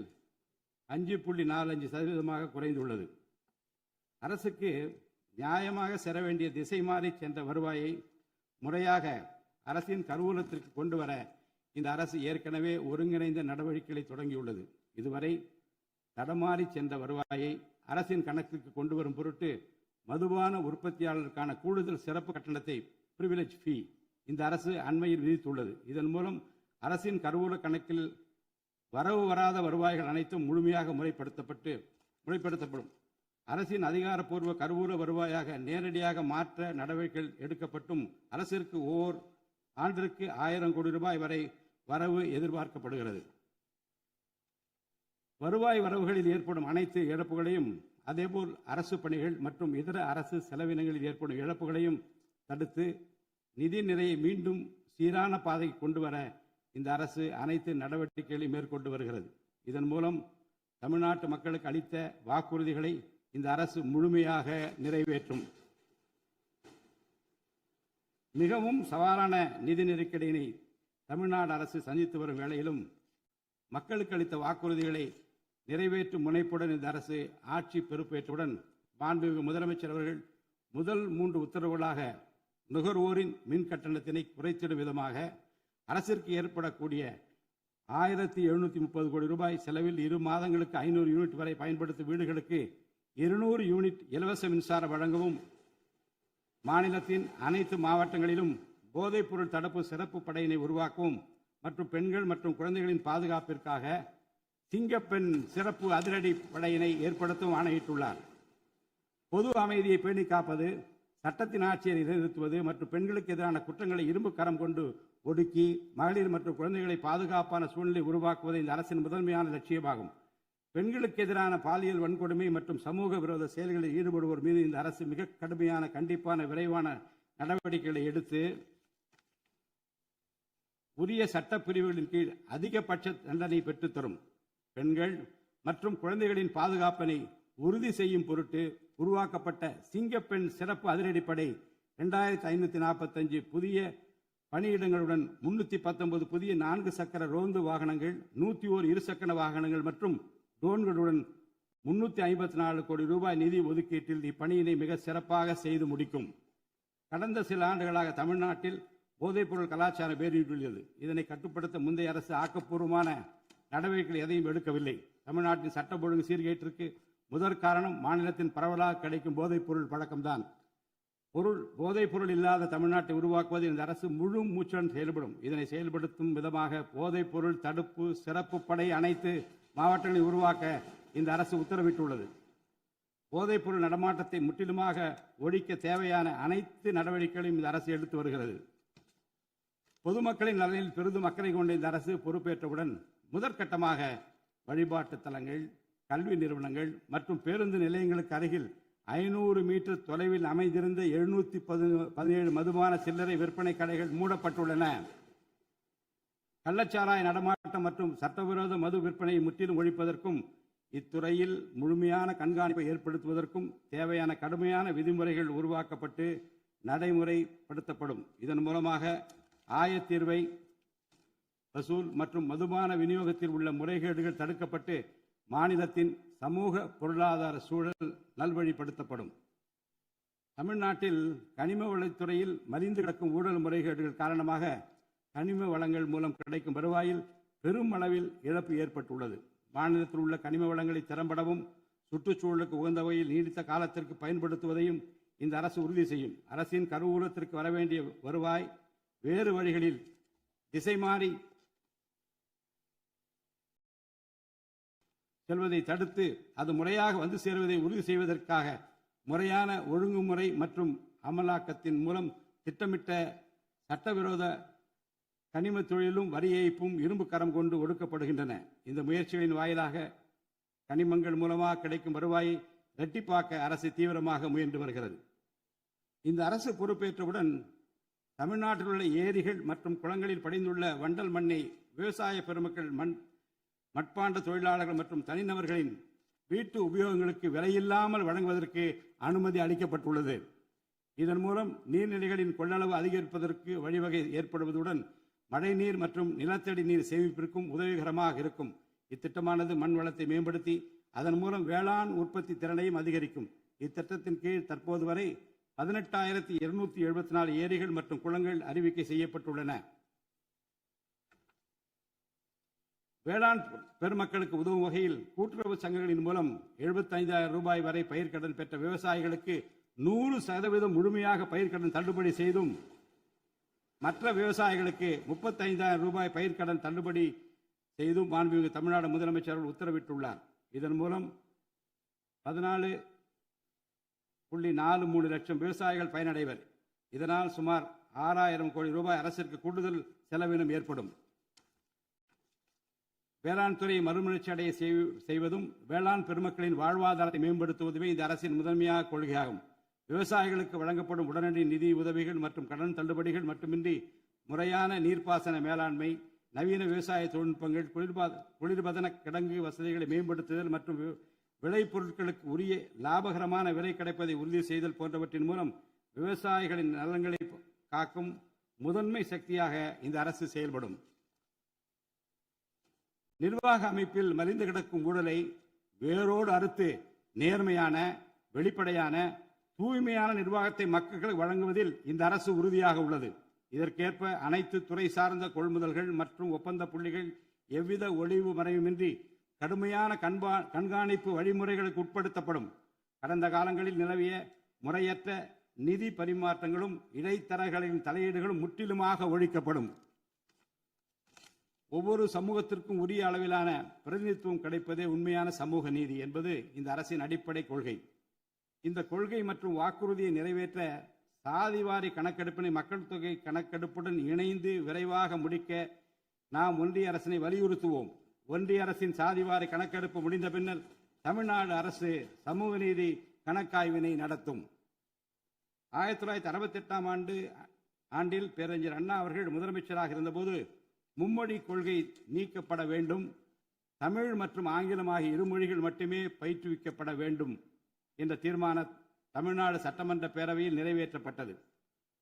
5.45% குறைந்துள்ளது. அரசுக்கு நியாயமாக செர வேண்டிய திசை மாறி சென்ற வருவாயை முறையாக அரசின் கருவூலத்திற்கு கொண்டு வர இந்த அரசு ஏற்கனவே ஒருங்கிணைந்த நடவடிக்கைகளை தொடங்கியுள்ளது. இதுவரை தடமாறி சென்ற வருவாயை அரசின் கணக்குக்கு கொண்டு வரும் பொருட்டு மதுபான உற்பத்தியாளருக்கான கூடுதல் சிறப்பு கட்டணத்தை பிரிவிலேஜ் ஃபீ இந்த அரசு அண்மையில் விதித்துள்ளது. இதன் மூலம் அரசின் கருவூல கணக்கில் வரவு வராத வருவாய்கள் அனைத்தும் முழுமையாக முறைப்படுத்தப்படும். அரசின் அதிகாரப்பூர்வ கருவூல வருவாயாக நேரடியாக மாற்ற நடவடிக்கைகள் எடுக்கப்பட்டும் அரசிற்கு ஓர் ஆண்டிற்கு 1000 கோடி ரூபாய் வரை வரவு எதிர்பார்க்கப்படுகிறது. வருவாய் வரவுகளில் ஏற்படும் அனைத்து இழப்புகளையும் அதேபோல் அரசு பணிகள் மற்றும் இதர அரசு செலவினங்களில் ஏற்படும் இழப்புகளையும் தடுத்து நிதி நிலையை மீண்டும் சீரான பாதைக்கு கொண்டு வர இந்த அரசு அனைத்து நடவடிக்கைகளையும் மேற்கொண்டு வருகிறது. இதன் மூலம் தமிழ்நாட்டு மக்களுக்கு அளித்த வாக்குறுதிகளை இந்த அரசு முழுமையாக நிறைவேற்றும். மிகவும் சவாலான நிதி நெருக்கடியினை தமிழ்நாடு அரசு சந்தித்து வரும் வேளையிலும் மக்களுக்கு அளித்த வாக்குறுதிகளை நிறைவேற்றும் முனைப்புடன் இந்த அரசு ஆட்சி பொறுப்பேற்றவுடன் மாண்புமிகு முதலமைச்சர் அவர்கள் முதல் 3 உத்தரவுகளாக நுகர்வோரின் மின் கட்டணத்தினை குறைத்திடும் விதமாக அரசிற்கு ஏற்படக்கூடிய 1730 கோடி ரூபாய் செலவில் 2 மாதங்களுக்கு 500 யூனிட் வரை பயன்படுத்தும் வீடுகளுக்கு 200 யூனிட் இலவச மின்சாரம் வழங்கவும், மாநிலத்தின் அனைத்து மாவட்டங்களிலும் போதைப்பொருள் தடுப்பு சிறப்பு படையினை உருவாக்கவும் மற்றும் பெண்கள் மற்றும் குழந்தைகளின் பாதுகாப்பிற்காக சிங்கப்பெண் சிறப்பு அதிரடி படையினை ஏற்படுத்தவும் ஆணையிட்டுள்ளார். பொது அமைதியை பேணி காப்பது, சட்டத்தின் ஆட்சியை நிலைநிறுத்துவது மற்றும் பெண்களுக்கு எதிரான குற்றங்களை இரும்பு கரம் கொண்டு ஒடுக்கி மகளிர் மற்றும் குழந்தைகளை பாதுகாப்பான சூழ்நிலை உருவாக்குவது இந்த அரசின் முதன்மையான லட்சியமாகும். பெண்களுக்கு எதிரான பாலியல் வன்கொடுமை மற்றும் சமூக விரோத செயல்களில் ஈடுபடுவோர் மீது இந்த அரசு மிக கடுமையான கண்டிப்பான விரைவான நடவடிக்கைகளை எடுத்து உரிய சட்ட பிரிவுகளின் கீழ் அதிகபட்ச தண்டனை பெற்றுத்தரும். பெண்கள் மற்றும் குழந்தைகளின் பாதுகாப்பினை உறுதி செய்யும் பொருட்டு உருவாக்கப்பட்ட சிங்கப்பெண் சிறப்பு அதிரடிப்படை 2545 புதிய பணியிடங்களுடன் 319 புதிய 4 சக்கர ரோந்து வாகனங்கள், 101 இருசக்கர வாகனங்கள் மற்றும் ட்ரோன்களுடன் 354 கோடி ரூபாய் நிதி ஒதுக்கீட்டில் இப்பணியினை மிக சிறப்பாக செய்து முடிக்கும். கடந்த சில ஆண்டுகளாக தமிழ்நாட்டில் போதைப்பொருள் கலாச்சாரம் வேரூன்றியுள்ளது. இதனை கட்டுப்படுத்த முந்தைய அரசு ஆக்கப்பூர்வமான நடவடிக்கைகள் எதையும் எடுக்கவில்லை. தமிழ்நாட்டின் சட்டம் ஒழுங்கு சீர்கேட்டிற்கு முதற் காரணம் மாநிலத்தின் பரவலாக கிடைக்கும் போதைப்பொருள் பழக்கம்தான். போதைப்பொருள் இல்லாத தமிழ்நாட்டை உருவாக்குவது இந்த அரசு முழு மூச்சுடன் செயல்படும். இதனை செயல்படுத்தும் விதமாக போதைப்பொருள் தடுப்பு சிறப்பு படை அனைத்து மாவட்டங்களில் உருவாக்க இந்த அரசு உத்தரவிட்டுள்ளது. போதைப்பொருள் நடமாட்டத்தை முற்றிலுமாக ஒழிக்க தேவையான அனைத்து நடவடிக்கைகளையும் இந்த அரசு எடுத்து வருகிறது. பொதுமக்களின் நலனில் பெரிதும் அக்கறை கொண்ட இந்த அரசு பொறுப்பேற்றவுடன் முதற்கட்டமாக வழிபாட்டு தலங்கள், கல்வி நிறுவனங்கள் மற்றும் பேருந்து நிலையங்களுக்கு அருகில் 500 மீட்டர் தொலைவில் அமைந்திருந்த 717 மதுபான சில்லறை விற்பனை கடைகள் மூடப்பட்டுள்ளன. கள்ளச்சாராய நடமாட்டம் மற்றும் சட்டவிரோத மது விற்பனையை முற்றிலும் ஒழிப்பதற்கும் இத்துறையில் முழுமையான கண்காணிப்பை ஏற்படுத்துவதற்கும் தேவையான கடுமையான விதிமுறைகள் உருவாக்கப்பட்டு நடைமுறைப்படுத்தப்படும். இதன் மூலமாக ஆயத்தீர்வை வசூல் மற்றும் மதுபான விநியோகத்தில் உள்ள முறைகேடுகள் தடுக்கப்பட்டு மாநிலத்தின் சமூக பொருளாதார சூழல் நல்வழிப்படுத்தப்படும். தமிழ்நாட்டில் கனிம வளத்துறையில் மலிந்து கிடக்கும் ஊழல் முறைகேடுகள் காரணமாக கனிம வளங்கள் மூலம் கிடைக்கும் வருவாயில் பெரும் அளவில் இழப்பு ஏற்பட்டுள்ளது. மாநிலத்தில் உள்ள கனிம வளங்களை திறம்படவும் சுற்றுச்சூழலுக்கு உகந்த வகையில் நீடித்த காலத்திற்கு பயன்படுத்துவதையும் இந்த அரசு உறுதி செய்யும். அரசின் கருவூலத்திற்கு வரவேண்டிய வருவாய் வேறு வழிகளில் திசை மாறி செல்வதை தடுத்து அது முறையாக வந்து சேருவதை உறுதி செய்வதற்காக முறையான ஒழுங்குமுறை மற்றும் அமலாக்கத்தின் மூலம் திட்டமிட்ட சட்டவிரோத கனிம தொழிலும் வரி ஏய்ப்பும் இரும்பு கரம் கொண்டு ஒடுக்கப்படுகின்றன. இந்த முயற்சிகளின் வாயிலாக கனிமங்கள் மூலமாக கிடைக்கும் வருவாயை இரட்டிப்பாக்க அரசு தீவிரமாக முயன்று வருகிறது. இந்த அரசு பொறுப்பேற்றவுடன் தமிழ்நாட்டில் உள்ள ஏரிகள் மற்றும் குளங்களில் படிந்துள்ள வண்டல் மண்ணை விவசாய பெருமக்கள் மட்பாண்ட தொழிலாளர்கள் மற்றும் தனிநபர்களின் வீட்டு உபயோகங்களுக்கு விலையில்லாமல் வழங்குவதற்கு அனுமதி அளிக்கப்பட்டுள்ளது. இதன் மூலம் நீர்நிலைகளின் கொள்ளளவு அதிகரிப்பதற்கு வழிவகை ஏற்படுவதுடன் மழைநீர் மற்றும் நிலத்தடி நீர் சேமிப்பிற்கும் உதவிகரமாக இருக்கும். இத்திட்டமானது மண் வளத்தை மேம்படுத்தி அதன் மூலம் வேளாண் உற்பத்தி திறனையும் அதிகரிக்கும். இத்திட்டத்தின் கீழ் தற்போது வரை 18,274 ஏரிகள் மற்றும் குளங்கள் அறிவிக்கை செய்யப்பட்டுள்ளன. வேளாண் பெருமக்களுக்கு உதவும் வகையில் கூட்டுறவு சங்கங்களின் மூலம் 75,000 ரூபாய் வரை பயிர்க்கடன் பெற்ற விவசாயிகளுக்கு 100% முழுமையாக பயிர்க்கடன் தள்ளுபடி செய்தும் மற்ற விவசாயிகளுக்கு 35,000 ரூபாய் பயிர்க்கடன் தள்ளுபடி செய்தும் மாண்புமிகு தமிழ்நாடு முதலமைச்சர் உத்தரவிட்டுள்ளார். இதன் மூலம் 14.43 லட்சம் விவசாயிகள் பயனடைவர். இதனால் சுமார் 6,000 கோடி ரூபாய் அரசிற்கு கூடுதல் செலவினம் ஏற்படும். வேளாண் துறையை மறுமலர்ச்சி அடைய செய்வதும் வேளாண் பெருமக்களின் வாழ்வாதாரத்தை மேம்படுத்துவதுமே இந்த அரசின் முதன்மையான கொள்கையாகும். விவசாயிகளுக்கு வழங்கப்படும் உடனடி நிதி உதவிகள் மற்றும் கடன் தள்ளுபடிகள் மட்டுமின்றி முறையான நீர்ப்பாசன மேலாண்மை, நவீன விவசாய தொழில்நுட்பங்கள், குளிர்பதன கிடங்கு வசதிகளை மேம்படுத்துதல் மற்றும் விளைபொருட்களுக்கு உரிய லாபகரமான விலை கிடைப்பதை உறுதி செய்தல் போன்றவற்றின் மூலம் விவசாயிகளின் நலன்களை காக்கும் முதன்மை சக்தியாக இந்த அரசு செயல்படும். நிர்வாக அமைப்பில் மலிந்து கிடக்கும் ஊழலை வேரோடு அறுத்து நேர்மையான, வெளிப்படையான, தூய்மையான நிர்வாகத்தை மக்களுக்கு வழங்குவதில் இந்த அரசு உறுதியாக உள்ளது. இதற்கேற்ப அனைத்து துறை சார்ந்த கொள்முதல்கள் மற்றும் ஒப்பந்த புள்ளிகள் எவ்வித ஒளிவு மறைவுமின்றி கடுமையான கண்காணிப்பு வழிமுறைகளுக்கு உட்படுத்தப்படும். கடந்த காலங்களில் நிலவிய முறையற்ற நிதி பரிமாற்றங்களும் இடைத்தரகர்களின் தலையீடுகளும் முற்றிலுமாக ஒழிக்கப்படும். ஒவ்வொரு சமூகத்திற்கும் உரிய அளவிலான பிரதிநிதித்துவம் கிடைப்பதே உண்மையான சமூக நீதி என்பது இந்த அரசின் அடிப்படை கொள்கை. இந்த கொள்கை மற்றும் வாக்குறுதியை நிறைவேற்ற சாதிவாரி கணக்கெடுப்பினை மக்கள் தொகை கணக்கெடுப்புடன் இணைந்து விரைவாக முடிக்க நாம் ஒன்றிய அரசினை வலியுறுத்துவோம். ஒன்றிய அரசின் சாதிவாரி கணக்கெடுப்பு முடிந்த பின்னர் தமிழ்நாடு அரசு சமூக நீதி கணக்காய்வினை நடத்தும். 1968 ஆண்டில் பேரறிஞர் அண்ணா அவர்கள் முதலமைச்சராக இருந்தபோது மும்மொழி கொள்கை நீக்கப்பட வேண்டும், தமிழ் மற்றும் ஆங்கிலம் ஆகிய இருமொழிகள் மட்டுமே பயிற்றுவிக்கப்பட வேண்டும் என்ற தீர்மானம் தமிழ்நாடு சட்டமன்ற பேரவையில் நிறைவேற்றப்பட்டது.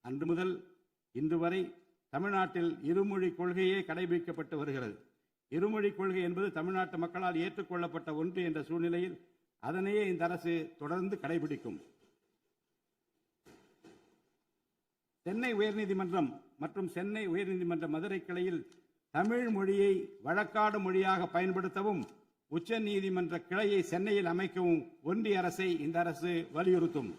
அன்று முதல் இன்று வரை தமிழ்நாட்டில் இருமொழி கொள்கையே கடைபிடிக்கப்பட்டு வருகிறது. இருமொழி கொள்கை என்பது தமிழ்நாட்டு மக்களால் ஏற்றுக்கொள்ளப்பட்ட ஒன்று என்ற சூழ்நிலையில் அதனையே இந்த அரசு தொடர்ந்து கடைபிடிக்கும். சென்னை உயர்நீதிமன்றம் மற்றும் சென்னை உயர்நீதிமன்ற மதுரை கிளையில் தமிழ் மொழியை வழக்காடு மொழியாக பயன்படுத்தவும் உச்ச நீதிமன்ற கிளையை சென்னையில் அமைக்கவும் ஒன்றிய அரசை இந்த அரசு வலியுறுத்தும்.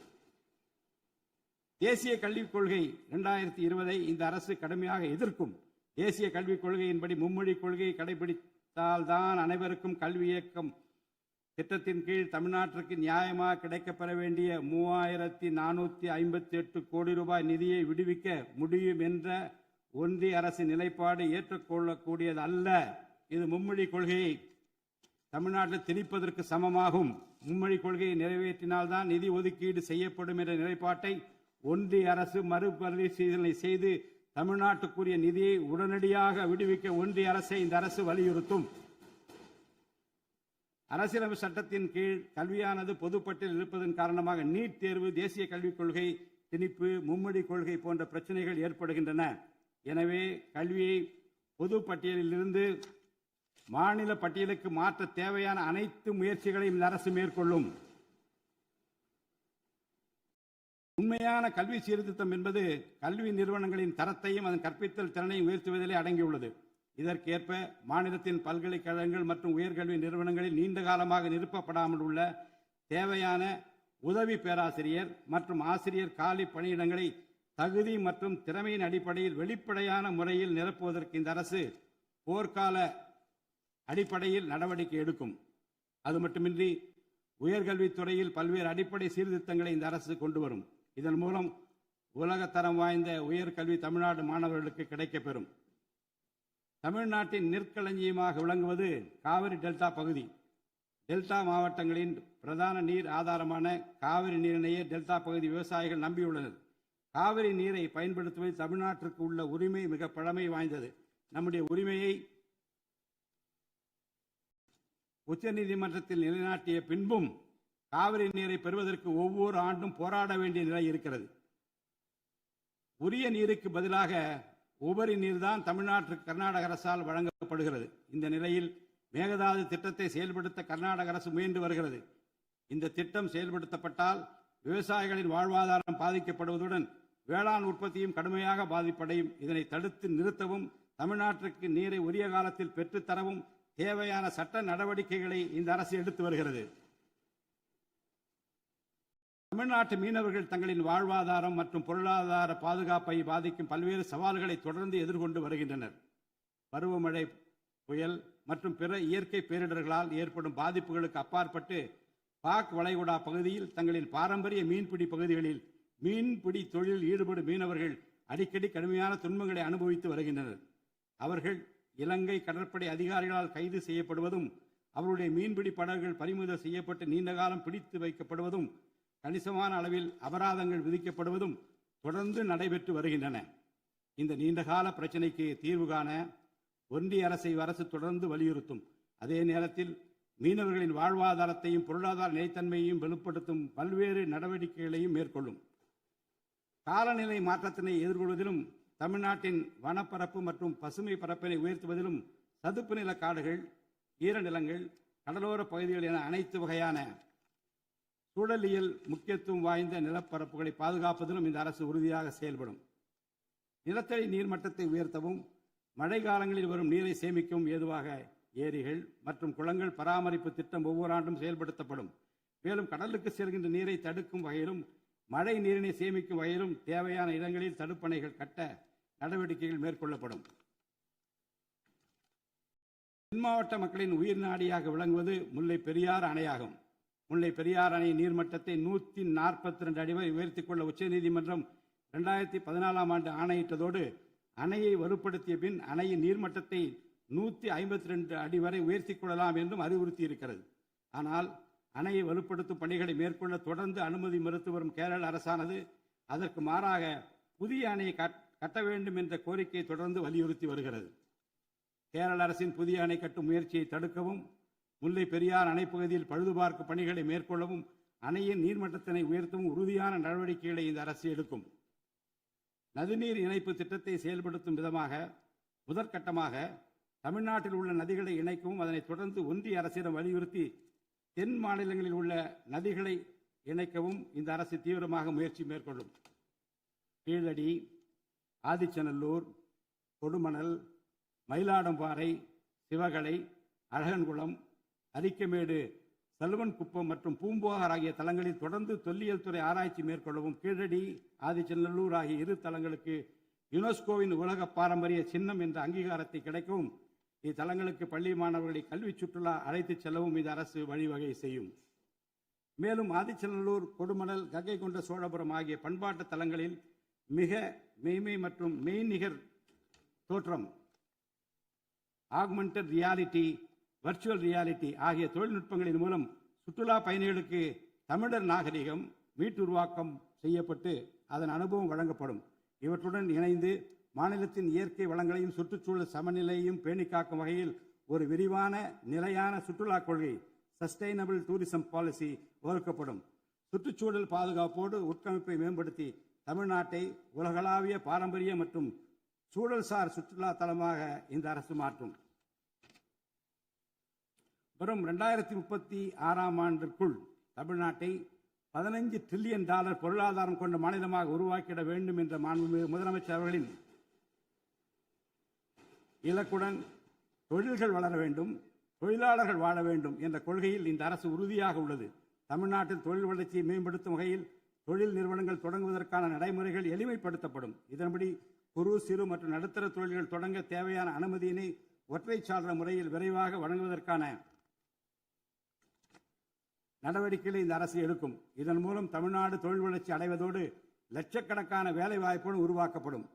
தேசிய கல்விக் கொள்கை 2020 இந்த அரசு கடுமையாக எதிர்க்கும். தேசிய கல்விக் கொள்கையின்படி மும்மொழி கொள்கையை கடைபிடித்தால்தான் அனைவருக்கும் கல்வி இயக்கம் திட்டத்தின் கீழ் தமிழ்நாட்டிற்கு நியாயமாக கிடைக்கப்பெற வேண்டிய 3,458 கோடி ரூபாய் நிதியை விடுவிக்க முடியும் என்ற ஒன்றிய அரசின் நிலைப்பாடு ஏற்றுக்கொள்ளக்கூடியது அல்ல. இது மும்மொழி கொள்கையை தமிழ்நாட்டில் திணிப்பதற்கு சமமாகும். மும்மொழி கொள்கையை நிறைவேற்றினால்தான் நிதி ஒதுக்கீடு செய்யப்படும் என்ற நிலைப்பாட்டை ஒன்றிய அரசு மறுபரிசீலனை செய்து தமிழ்நாட்டுக்குரிய நிதியை உடனடியாக விடுவிக்க ஒன்றிய அரசை இந்த அரசு வலியுறுத்தும். அரசியலமைப்பு சட்டத்தின் கீழ் கல்வியானது பொதுப்பட்டியல் இருப்பதன் காரணமாக நீட் தேர்வு தேசிய கல்விக் கொள்கை திணிப்பு, மும்மொழி கொள்கை போன்ற பிரச்சனைகள் ஏற்படுகின்றன. எனவே கல்வியை பொது பட்டியலிலிருந்து மாநில பட்டியலுக்கு மாற்ற தேவையான அனைத்து முயற்சிகளையும் இந்த அரசு மேற்கொள்ளும். உண்மையான கல்வி சீர்திருத்தம் என்பது கல்வி நிறுவனங்களின் தரத்தையும் அதன் கற்பித்தல் திறனையும் உயர்த்துவதிலே அடங்கியுள்ளது. இதற்கேற்ப மாநிலத்தின் பல்கலைக்கழகங்கள் மற்றும் உயர்கல்வி நிறுவனங்களில் நீண்ட காலமாக நிரப்பப்படாமல் உள்ள தேவையான உதவி பேராசிரியர் மற்றும் ஆசிரியர் காலி பணியிடங்களை தகுதி மற்றும் திறமையின் அடிப்படையில் வெளிப்படையான முறையில் நிரப்புவதற்கு இந்த அரசு போர்க்கால அடிப்படையில் நடவடிக்கை எடுக்கும். அது மட்டுமின்றி உயர்கல்வித்துறையில் பல்வேறு அடிப்படை சீர்திருத்தங்களை இந்த அரசு கொண்டு வரும். இதன் மூலம் உலகத்தரம் வாய்ந்த உயர்கல்வி தமிழ்நாடு மாணவர்களுக்கு கிடைக்கப்பெறும். தமிழ்நாட்டின் நெற்களஞ்சியமாக விளங்குவது காவிரி டெல்டா பகுதி. டெல்டா மாவட்டங்களின் பிரதான நீர் ஆதாரமான காவிரி நீரினையே டெல்டா பகுதி விவசாயிகள் நம்பியுள்ளனர். காவிரி நீரை பயன்படுத்துவதில் தமிழ்நாட்டிற்கு உள்ள உரிமை மிக பழமை வாய்ந்தது. நம்முடைய உரிமையை உச்சநீதிமன்றத்தில் நிலைநாட்டிய பின்பும் காவிரி நீரை பெறுவதற்கு ஒவ்வொரு ஆண்டும் போராட வேண்டிய நிலை இருக்கிறது. உரிய நீருக்கு பதிலாக உபரி நீர்தான் தமிழ்நாட்டிற்கு கர்நாடக அரசால் வழங்கப்படுகிறது. இந்த நிலையில் மேகதாது திட்டத்தை செயல்படுத்த கர்நாடக அரசு முயன்று வருகிறது. இந்த திட்டம் செயல்படுத்தப்பட்டால் விவசாயிகளின் வாழ்வாதாரம் பாதிக்கப்படுவதுடன் வேளாண் உற்பத்தியும் கடுமையாக பாதிப்படையும். இதனை தடுத்து நிறுத்தவும் தமிழ்நாட்டிற்கு நீரை உரிய காலத்தில் பெற்றுத்தரவும் தேவையான சட்ட நடவடிக்கைகளை இந்த அரசு எடுத்து வருகிறது. தமிழ்நாட்டு மீனவர்கள் தங்களின் வாழ்வாதாரம் மற்றும் பொருளாதார பாதுகாப்பை பாதிக்கும் பல்வேறு சவால்களை தொடர்ந்து எதிர்கொண்டு வருகின்றனர். பருவமழை, புயல் மற்றும் பிற இயற்கை பேரிடர்களால் ஏற்படும் பாதிப்புகளுக்கு அப்பாற்பட்டு பாக் வளைகுடா பகுதியில் தங்களின் பாரம்பரிய மீன்பிடி பகுதிகளில் மீன்பிடி தொழிலில் ஈடுபடும் மீனவர்கள் அடிக்கடி கடுமையான துன்பங்களை அனுபவித்து வருகின்றனர். அவர்கள் இலங்கை கடற்படை அதிகாரிகளால் கைது செய்யப்படுவதும் அவருடைய மீன்பிடி படகுகள் பறிமுதல் செய்யப்பட்டு நீண்ட காலம் பிடித்து வைக்கப்படுவதும் கணிசமான அளவில் அபராதங்கள் விதிக்கப்படுவதும் தொடர்ந்து நடைபெற்று வருகின்றன. இந்த நீண்டகால பிரச்சினைக்கு தீர்வு காண ஒன்றிய அரசு தொடர்ந்து வலியுறுத்தும். அதே நேரத்தில் மீனவர்களின் வாழ்வாதாரத்தையும் பொருளாதார நிலைத்தன்மையையும் வலுப்படுத்தும் பல்வேறு நடவடிக்கைகளையும் மேற்கொள்ளும். காலநிலை மாற்றத்தினை எதிர்கொள்வதிலும் தமிழ்நாட்டின் வனப்பரப்பு மற்றும் பசுமை பரப்பினை உயர்த்துவதிலும் சதுப்பு நில காடுகள், ஈரநிலங்கள், கடலோர பகுதிகள் என அனைத்து வகையான சூழலியல் முக்கியத்துவம் வாய்ந்த நிலப்பரப்புகளை பாதுகாப்பதிலும் இந்த அரசு உறுதியாக செயல்படும். நிலத்தடி நீர்மட்டத்தை உயர்த்தவும் மழை காலங்களில் வரும் நீரை சேமிக்கவும் ஏதுவாக ஏரிகள் மற்றும் குளங்கள் பராமரிப்பு திட்டம் ஒவ்வொரு ஆண்டும் செயல்படுத்தப்படும். மேலும் கடலுக்கு செல்கின்ற நீரை தடுக்கும் வகையிலும் மழை நீரினை சேமிக்கும் வகையிலும் தேவையான இடங்களில் தடுப்பணைகள் கட்ட நடவடிக்கைகள் மேற்கொள்ளப்படும். தென் மாவட்ட மக்களின் உயிர் நாடியாக விளங்குவது முல்லை பெரியாறு அணையாகும். முல்லை பெரியாறு அணை நீர்மட்டத்தை 142 அடி வரை உயர்த்திக் கொள்ள உச்சநீதிமன்றம் 2014ஆம் ஆண்டு ஆணையிட்டதோடு அணையை வலுப்படுத்திய பின் அணையின் நீர்மட்டத்தை 152 அடி வரை உயர்த்திக் கொள்ளலாம் என்றும் அறிவுறுத்தியிருக்கிறது. ஆனால் அணையை வலுப்படுத்தும் பணிகளை மேற்கொள்ள தொடர்ந்து அனுமதி மறுத்து வரும் கேரள அரசானது அதற்கு மாறாக புதிய அணையை கட்ட வேண்டும் என்ற கோரிக்கையை தொடர்ந்து வலியுறுத்தி வருகிறது. கேரள அரசின் புதிய அணை கட்டும் முயற்சியை தடுக்கவும், முல்லை பெரியார் அணைப்பகுதியில் பழுதுபார்க்கும் பணிகளை மேற்கொள்ளவும், அணையின் நீர்மட்டத்தினை உயர்த்தவும் உறுதியான நடவடிக்கைகளை இந்த அரசு எடுக்கும். நதிநீர் இணைப்பு திட்டத்தை செயல்படுத்தும் விதமாக முதற்கட்டமாக தமிழ்நாட்டில் உள்ள நதிகளை இணைக்கவும், அதனைத் தொடர்ந்து ஒன்றிய அரசிடம் வலியுறுத்தி தென் மாநிலங்களில் உள்ள நதிகளை இணைக்கவும் இந்த அரசு தீவிரமாக முயற்சி மேற்கொள்ளும். கீழடி, ஆதிச்சநல்லூர், கொடுமணல், மயிலாடும்பாறை, சிவகலை, அழகன்குளம், அரிக்கமேடு, சல்வன்குப்பம் மற்றும் பூம்புகார் ஆகிய தலங்களில் தொடர்ந்து தொல்லியல் துறை ஆராய்ச்சி மேற்கொள்ளவும், கீழடி, ஆதிச்சநல்லூர் ஆகிய இரு தலங்களுக்கு யுனெஸ்கோவின் உலக பாரம்பரிய சின்னம் என்ற அங்கீகாரத்தை கிடைக்கவும், இத்தலங்களுக்கு பள்ளி மாணவர்களை கல்வி சுற்றுலா அழைத்துச் செல்லவும் இந்த அரசு வழிவகை செய்யும். மேலும் ஆதிச்சநல்லூர், கொடுமணல், கங்கை கொண்ட சோழபுரம் ஆகிய பண்பாட்டு தலங்களில் மிக மெய்மை மற்றும் மெய்நிகர் தோற்றம், ஆக்மெண்டட் ரியாலிட்டி, வர்ச்சுவல் ரியாலிட்டி ஆகிய தொழில்நுட்பங்களின் மூலம் சுற்றுலா பயணிகளுக்கு தமிழர் நாகரிகம் மீட்டுருவாக்கம் செய்யப்பட்டு அதன் அனுபவம் வழங்கப்படும். இவற்றுடன் இணைந்து மாநிலத்தின் இயற்கை வளங்களையும் சுற்றுச்சூழல் சமநிலையையும் பேணிக்காக்கும் வகையில் ஒரு விரிவான நிலையான சுற்றுலா கொள்கை, சஸ்டைனபிள் டூரிசம் பாலிசி வகுக்கப்படும். சுற்றுச்சூழல் பாதுகாப்போடு உட்கமைப்பை மேம்படுத்தி தமிழ்நாட்டை உலகளாவிய பாரம்பரிய மற்றும் சூழல்சார் சுற்றுலா தலமாக இந்த அரசு மாற்றும். வரும் 2036ஆம் ஆண்டிற்குள் தமிழ்நாட்டை $15 டிரில்லியன் பொருளாதாரம் கொண்ட மாநிலமாக உருவாக்கிட வேண்டும் என்ற மாண்புமிகு முதலமைச்சர் அவர்களின் இலக்குடன் தொழில்கள் வளர வேண்டும், தொழிலாளர்கள் வாழ வேண்டும் என்ற கொள்கையில் இந்த அரசு உறுதியாக உள்ளது. தமிழ்நாட்டில் தொழில் வளர்ச்சியை மேம்படுத்தும் வகையில் தொழில் நிறுவனங்கள் தொடங்குவதற்கான நடைமுறைகள் எளிமைப்படுத்தப்படும். இதன்படி குறு, சிறு மற்றும் நடுத்தர தொழில்கள் தொடங்க தேவையான அனுமதியினை ஒற்றைச்சாளர முறையில் விரைவாக வழங்குவதற்கான நடவடிக்கைகளை இந்த அரசு எடுக்கும். இதன் மூலம் தமிழ்நாடு தொழில் வளர்ச்சி அடைவதோடு லட்சக்கணக்கான வேலை வாய்ப்புகள் உருவாக்கப்படும்.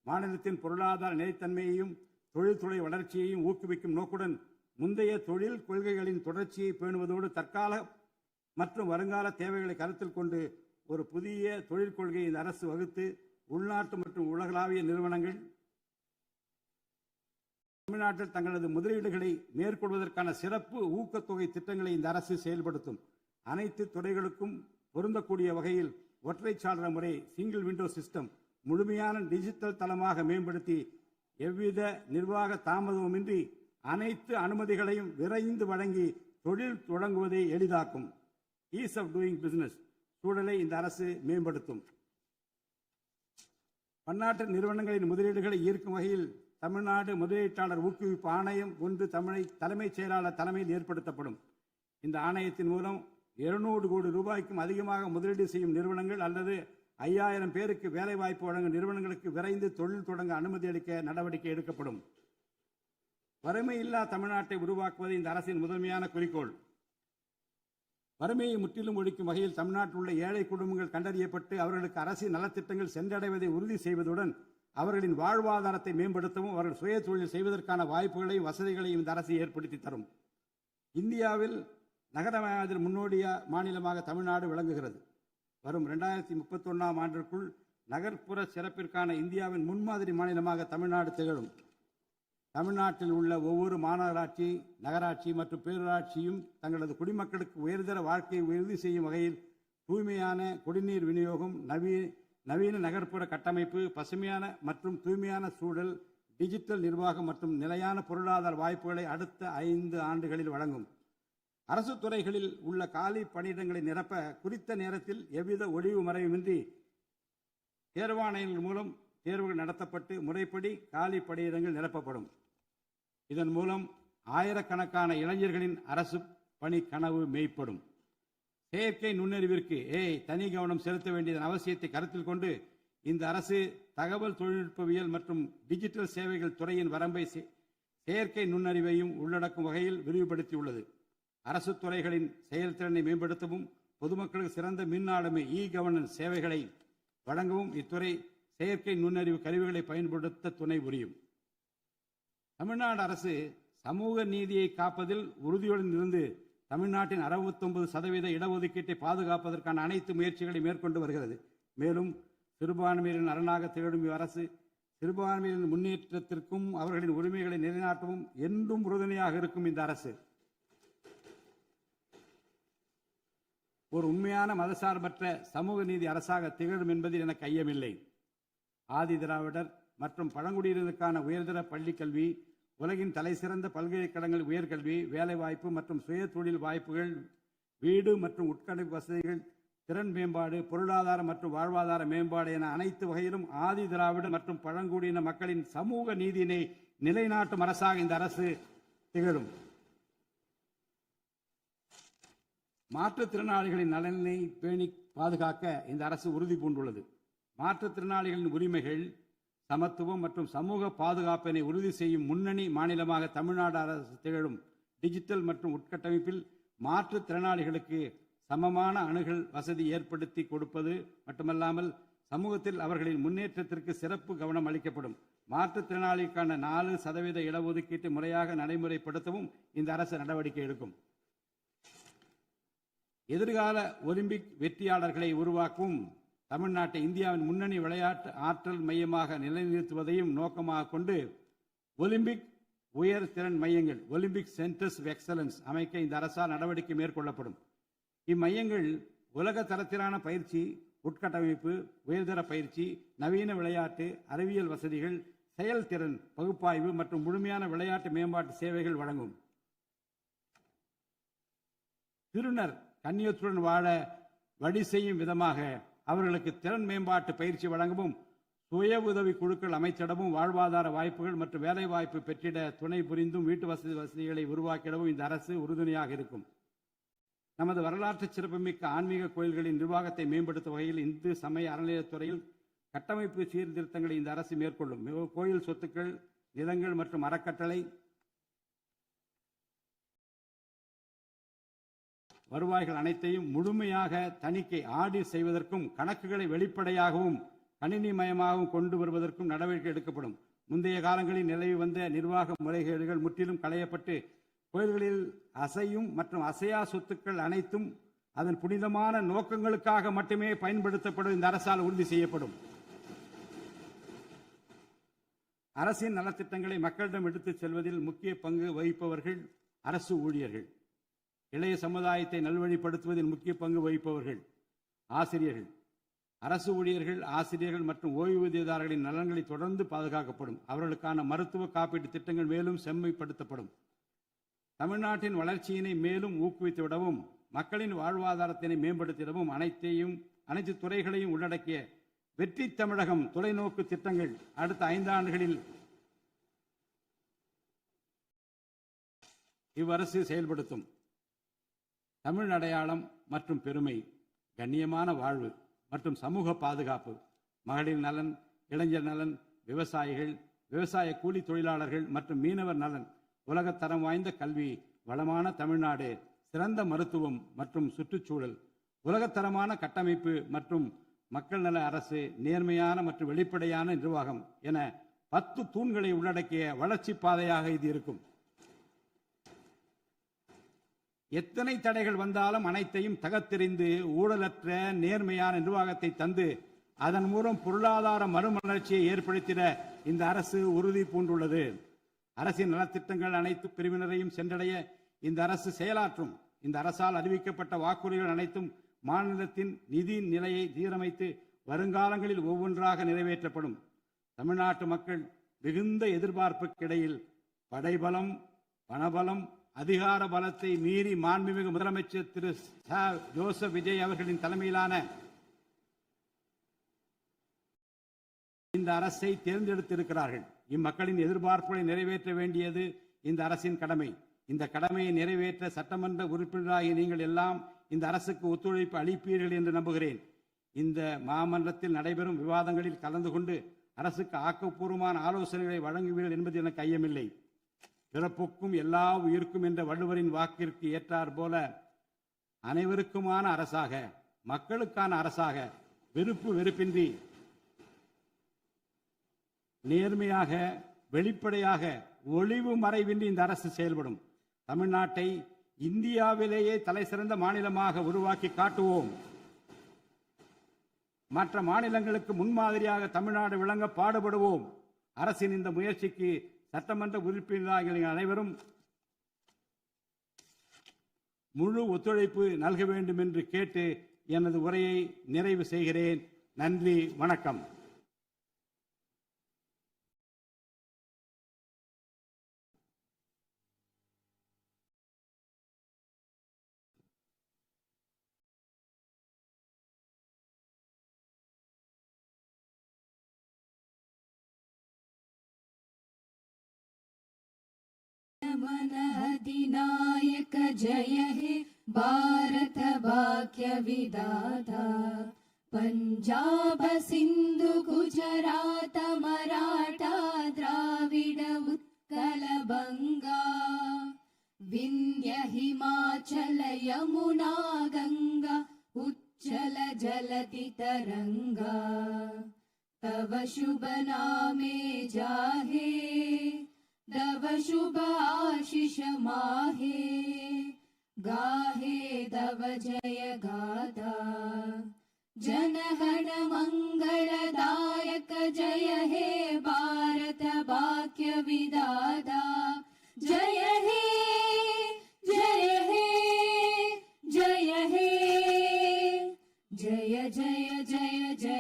மாநிலத்தின் பொருளாதார நிலைத்தன்மையையும் தொழில்துறை வளர்ச்சியையும் ஊக்குவிக்கும் நோக்குடன் முந்தைய தொழில் கொள்கைகளின் தொடர்ச்சியை பேணுவதோடு தற்கால மற்றும் வருங்கால தேவைகளை கருத்தில் கொண்டு ஒரு புதிய தொழில் கொள்கையை இந்த அரசு வகுத்து உள்நாட்டு மற்றும் உலகளாவிய நிறுவனங்கள் தமிழ்நாட்டில் தங்களது முதலீடுகளை மேற்கொள்வதற்கான சிறப்பு ஊக்கத்தொகை திட்டங்களை இந்த அரசு செயல்படுத்தும். அனைத்து துறைகளுக்கும் பொருந்தக்கூடிய வகையில் ஒற்றைச்சாளர முறை சிங்கிள் விண்டோ சிஸ்டம் முழுமையான டிஜிட்டல் தளமாக மேம்படுத்தி எவ்வித நிர்வாக தாமதமுமின்றி அனைத்து அனுமதிகளையும் விரைந்து வழங்கி தொழில் தொடங்குவதை எளிதாக்கும். ஈஸ் ஆஃப் டூயிங் பிசினஸ் சூழலை இந்த அரசு மேம்படுத்தும். பன்னாட்டு நிறுவனங்களின் முதலீடுகளை ஈர்க்கும் வகையில் தமிழ்நாடு முதலீட்டாளர் ஊக்குவிப்பு ஆணையம் ஒன்று தலைமைச் செயலாளர் தலைமையில் ஏற்படுத்தப்படும். இந்த ஆணையத்தின் மூலம் 200 கோடி ரூபாய்க்கும் அதிகமாக முதலீடு செய்யும் நிறுவனங்கள் அல்லது 5000 பேருக்கு வேலைவாய்ப்பு வழங்கும் நிறுவனங்களுக்கு விரைந்து தொழில் தொடங்க அனுமதி அளிக்க நடவடிக்கை எடுக்கப்படும். வறுமையில்லா தமிழ்நாட்டை உருவாக்குவது இந்த அரசின் முதன்மையான குறிக்கோள். வறுமையை முற்றிலும் ஒழிக்கும் வகையில் தமிழ்நாட்டில் உள்ள ஏழை குடும்பங்கள் கண்டறியப்பட்டு அவர்களுக்கு அரசின் நலத்திட்டங்கள் சென்றடைவதை உறுதி செய்வதுடன் அவர்களின் வாழ்வாதாரத்தை மேம்படுத்தவும் அவர்கள் சுய தொழில் செய்வதற்கான வாய்ப்புகளையும் வசதிகளையும் இந்த அரசு ஏற்படுத்தி தரும். இந்தியாவில் நகரமயமாதல் முன்னோடிய மாநிலமாக தமிழ்நாடு விளங்குகிறது. வரும் 2031ஆம் ஆண்டிற்குள் நகர்ப்புற சிறப்பிற்கான இந்தியாவின் முன்மாதிரி மாநிலமாக தமிழ்நாடு திகழும். தமிழ்நாட்டில் உள்ள ஒவ்வொரு மாநகராட்சி, நகராட்சி மற்றும் பேரூராட்சியும் தங்களது குடிமக்களுக்கு உயர்தர வாழ்க்கையை உறுதி செய்யும் வகையில் தூய்மையான குடிநீர் விநியோகம், நவீன நகர்ப்புற கட்டமைப்பு, பசுமையான மற்றும் தூய்மையான சூழல், டிஜிட்டல் நிர்வாகம் மற்றும் நிலையான பொருளாதார வாய்ப்புகளை அடுத்த 5 ஆண்டுகளில் வழங்கும். அரசு துறைகளில் உள்ள காலி பணியிடங்களை நிரப்ப குறித்த நேரத்தில் எவ்வித ஒளிவு மறைவுமின்றி தேர்வாணையங்கள் மூலம் தேர்வுகள் நடத்தப்பட்டு முறைப்படி காலி பணியிடங்கள் நிரப்பப்படும். இதன் மூலம் ஆயிரக்கணக்கான இளைஞர்களின் அரசு பணி கனவு மெய்ப்படும். செயற்கை நுண்ணறிவிற்கு தனி கவனம் செலுத்த வேண்டியதன் அவசியத்தை கருத்தில் கொண்டு இந்த அரசு தகவல் தொழில்நுட்பவியல் மற்றும் டிஜிட்டல் சேவைகள் துறையின் வரம்பை செயற்கை நுண்ணறிவையும் உள்ளடக்கும் வகையில் விரிவுபடுத்தியுள்ளது. அரசு துறைகளின் செயல்திறனை மேம்படுத்தவும் பொதுமக்களுக்கு சிறந்த மின் ஆளுமை கவர்னன்ஸ் சேவைகளை வழங்கவும் இத்துறை செயற்கை நுண்ணறிவு கருவிகளை பயன்படுத்த துணை புரியும். தமிழ்நாடு அரசு சமூக நீதியை காப்பதில் உறுதியுடன் இருந்து தமிழ்நாட்டின் 69% இடஒதுக்கீட்டை பாதுகாப்பதற்கான அனைத்து முயற்சிகளை மேற்கொண்டு வருகிறது. மேலும் சிறுபான்மையினரின் அரணாக திகழும் அரசு சிறுபான்மையினரின் முன்னேற்றத்திற்கும் அவர்களின் உரிமைகளை நிலைநாட்டவும் என்றும் உறுதுணையாக இருக்கும். இந்த அரசு ஒரு உண்மையான மதசார்பற்ற சமூக நீதி அரசாக திகழும் என்பதில் எனக்கு ஐயமில்லை. ஆதி திராவிடர் மற்றும் பழங்குடியினருக்கான உயர்தர பள்ளிக்கல்வி, உலகின் தலைசிறந்த பல்கலைக்கழகங்கள் உயர்கல்வி, வேலைவாய்ப்பு மற்றும் சுய தொழில் வாய்ப்புகள், வீடு மற்றும் உட்கட்டமைப்பு வசதிகள், திறன் மேம்பாடு, பொருளாதார மற்றும் வாழ்வாதார மேம்பாடு என அனைத்து வகையிலும் ஆதி திராவிடர் மற்றும் பழங்குடியின மக்களின் சமூக நீதியினை நிலைநாட்டும் அரசாக இந்த அரசு திகழும். மாற்றுத்திறனாளிகளின் நலனை பேணி பாதுகாக்க இந்த அரசு உறுதி பூண்டுள்ளது. மாற்றுத்திறனாளிகளின் உரிமைகள், சமத்துவம் மற்றும் சமூக பாதுகாப்பினை உறுதி செய்யும் முன்னணி மாநிலமாக தமிழ்நாடு அரசு திகழும். டிஜிட்டல் மற்றும் உட்கட்டமைப்பில் மாற்றுத்திறனாளிகளுக்கு சமமான அணுகல் வசதி ஏற்படுத்தி கொடுப்பது மட்டுமல்லாமல் சமூகத்தில் அவர்களின் முன்னேற்றத்திற்கு சிறப்பு கவனம் அளிக்கப்படும். மாற்றுத்திறனாளிக்கான 4% இடஒதுக்கீட்டை முறையாக நடைமுறைப்படுத்தவும் இந்த அரசு நடவடிக்கை எடுக்கும். எதிர்கால ஒலிம்பிக் வெற்றியாளர்களை உருவாக்கவும் தமிழ்நாட்டை இந்தியாவின் முன்னணி விளையாட்டு ஆற்றல் மையமாக நிலைநிறுத்துவதையும் நோக்கமாக கொண்டு ஒலிம்பிக் உயர் திறன் மையங்கள், ஒலிம்பிக் சென்டர்ஸ் ஆஃப் எக்ஸலன்ஸ் அமைக்க இந்த அரசால் நடவடிக்கை மேற்கொள்ளப்படும். இம்மையங்கள் உலக தரத்திலான பயிற்சி, உட்கட்டமைப்பு, உயர்தர பயிற்சி, நவீன விளையாட்டு, அறிவியல் வசதிகள், செயல்திறன் பகுப்பாய்வு மற்றும் முழுமையான விளையாட்டு மேம்பாட்டு சேவைகள் வழங்கும். திருநர் கண்ணியத்துடன் வாழ வழி செய்யும் விதமாக அவர்களுக்கு திறன் மேம்பாட்டு பயிற்சி வழங்கவும், சுய உதவி குழுக்கள் அமைச்சிடவும், வாழ்வாதார வாய்ப்புகள் மற்றும் வேலை வாய்ப்பு பெற்றிட துணை புரிந்தும் வீட்டு வசதிகளை உருவாக்கிடவும் இந்த அரசு உறுதுணையாக இருக்கும். நமது வரலாற்று சிறப்புமிக்க ஆன்மீக கோயில்களின் நிர்வாகத்தை மேம்படுத்தும் வகையில் இந்து சமய அறநிலையத்துறையில் கட்டமைப்பு சீர்திருத்தங்களை இந்த அரசு மேற்கொள்ளும். கோயில் சொத்துக்கள், நிலங்கள் மற்றும் அறக்கட்டளை வருவாய்கள் அனைத்தையும் முழுமையாக தணிக்கை ஆடிட் செய்வதற்கும், கணக்குகளை வெளிப்படையாகவும் கணினிமயமாகவும் கொண்டு வருவதற்கும் நடவடிக்கை எடுக்கப்படும். முந்தைய காலங்களில் நிலவி வந்த நிர்வாக முறைகேடுகள் முற்றிலும் களையப்பட்டு கோயில்களில் அசையும் மற்றும் அசையா சொத்துக்கள் அனைத்தும் அதன் புனிதமான நோக்கங்களுக்காக மட்டுமே பயன்படுத்தப்படும் இந்த அரசால் உறுதி செய்யப்படும். அரசின் நலத்திட்டங்களை மக்களிடம் எடுத்துச் செல்வதில் முக்கிய பங்கு வகிப்பவர்கள் அரசு ஊழியர்கள். இளைய சமுதாயத்தை நல்வழிப்படுத்துவதில் முக்கிய பங்கு வகிப்பவர்கள் ஆசிரியர்கள். அரசு ஊழியர்கள், ஆசிரியர்கள் மற்றும் ஓய்வூதியதாரர்களின் நலன்களை தொடர்ந்து பாதுகாக்கப்படும். அவர்களுக்கான மருத்துவ காப்பீட்டு திட்டங்கள் மேலும் செம்மைப்படுத்தப்படும். தமிழ்நாட்டின் வளர்ச்சியினை மேலும் ஊக்குவித்துவிடவும், மக்களின் வாழ்வாதாரத்தினை மேம்படுத்திடவும் அனைத்து துறைகளையும் உள்ளடக்கிய வெற்றி தமிழகம் தொலைநோக்கு திட்டங்கள் அடுத்த 5 ஆண்டுகளில் இவ்வரசு செயல்படுத்தும். தமிழ் அடையாளம் மற்றும் பெருமை, கண்ணியமான வாழ்வு மற்றும் சமூக பாதுகாப்பு, மகளிர் நலன், இளைஞர் நலன், விவசாயிகள், விவசாய கூலி தொழிலாளர்கள் மற்றும் மீனவர் நலன், உலகத்தரம் வாய்ந்த கல்வி, வளமான தமிழ்நாடு, சிறந்த மருத்துவம் மற்றும் சுற்றுச்சூழல், உலகத்தரமான கட்டமைப்பு மற்றும் மக்கள் நல அரசு, நேர்மையான மற்றும் வெளிப்படையான நிர்வாகம் என 10 தூண்களை உள்ளடக்கிய வளர்ச்சி பாதையாக இது இருக்கும். எத்தனை தடைகள் வந்தாலும் அனைத்தையும் தகர்த்தெறிந்து ஊழலற்ற நேர்மையான நிர்வாகத்தை தந்து அதன் மூலம் பொருளாதார மறுமலர்ச்சியை ஏற்படுத்திட இந்த அரசு உறுதி பூண்டுள்ளது. அரசின் நலத்திட்டங்கள் அனைத்து பிரிவினரையும் சென்றடைய இந்த அரசு செயலாற்றும். இந்த அரசால் அறிவிக்கப்பட்ட வாக்குறுதிகள் அனைத்தும் மாநிலத்தின் நிதி நிலையை சீரமைத்து வருங்காலங்களில் ஒவ்வொன்றாக நிறைவேற்றப்படும். தமிழ்நாட்டு மக்கள் மிகுந்த எதிர்பார்ப்புக்கிடையில் படைபலம், பணபலம், அதிகார பலத்தை மீறி மாண்புமிகு முதலமைச்சர் திரு ஜோசப் விஜய் அவர்களின் தலைமையிலான இந்த அரசை தேர்ந்தெடுத்திருக்கிறார்கள். இம்மக்களின் எதிர்பார்ப்புகளை நிறைவேற்ற வேண்டியது இந்த அரசின் கடமை. இந்த கடமையை நிறைவேற்ற சட்டமன்ற உறுப்பினராகி நீங்கள் எல்லாம் இந்த அரசுக்கு ஒத்துழைப்பு அளிப்பீர்கள் என்று நம்புகிறேன். இந்த மாமன்றத்தில் நடைபெறும் விவாதங்களில் கலந்து கொண்டு அரசுக்கு ஆக்கப்பூர்வமான ஆலோசனைகளை வழங்குவீர்கள் என்பது எனக்கு ஐயமில்லை. பிறப்புக்கும் எல்லா உயிருக்கும் என்ற வள்ளுவரின் வாக்கிற்கு ஏற்றார் போல அனைவருக்குமான அரசாக, மக்களுக்கான அரசாக, வெறுப்பு வெறுப்பின்றி நேர்மையாக, வெளிப்படையாக, ஒளிவு மறைவின்றி இந்த அரசு செயல்படும். தமிழ்நாட்டை இந்தியாவிலேயே தலைசிறந்த மாநிலமாக உருவாக்கி காட்டுவோம். மற்ற மாநிலங்களுக்கு முன்மாதிரியாக தமிழ்நாடு விளங்க பாடுபடுவோம். அரசின் இந்த முயற்சிக்கு சட்டமன்ற உறுப்பினர்கள் அனைவரும் முழு ஒத்துழைப்பு நல்க வேண்டும் என்று கேட்டு எனது உரையை நிறைவு செய்கிறேன். நன்றி, வணக்கம். मन अधिनायक जय हे भारत भाग्य विधाता पंजाब सिंधु गुजरात मराठा द्राविड उत्कल बंगा विंध्य हिमाचल यमुना गंगा उच्चल जलति तरंगा तव शुभ नामे जाहे तव शुभ आशीष माहे गाहे तव जय गाथा जनगण मंगलदायक जय हे भारत भाग्य विधाता जय हे जय हे जय हे जय जय जय जय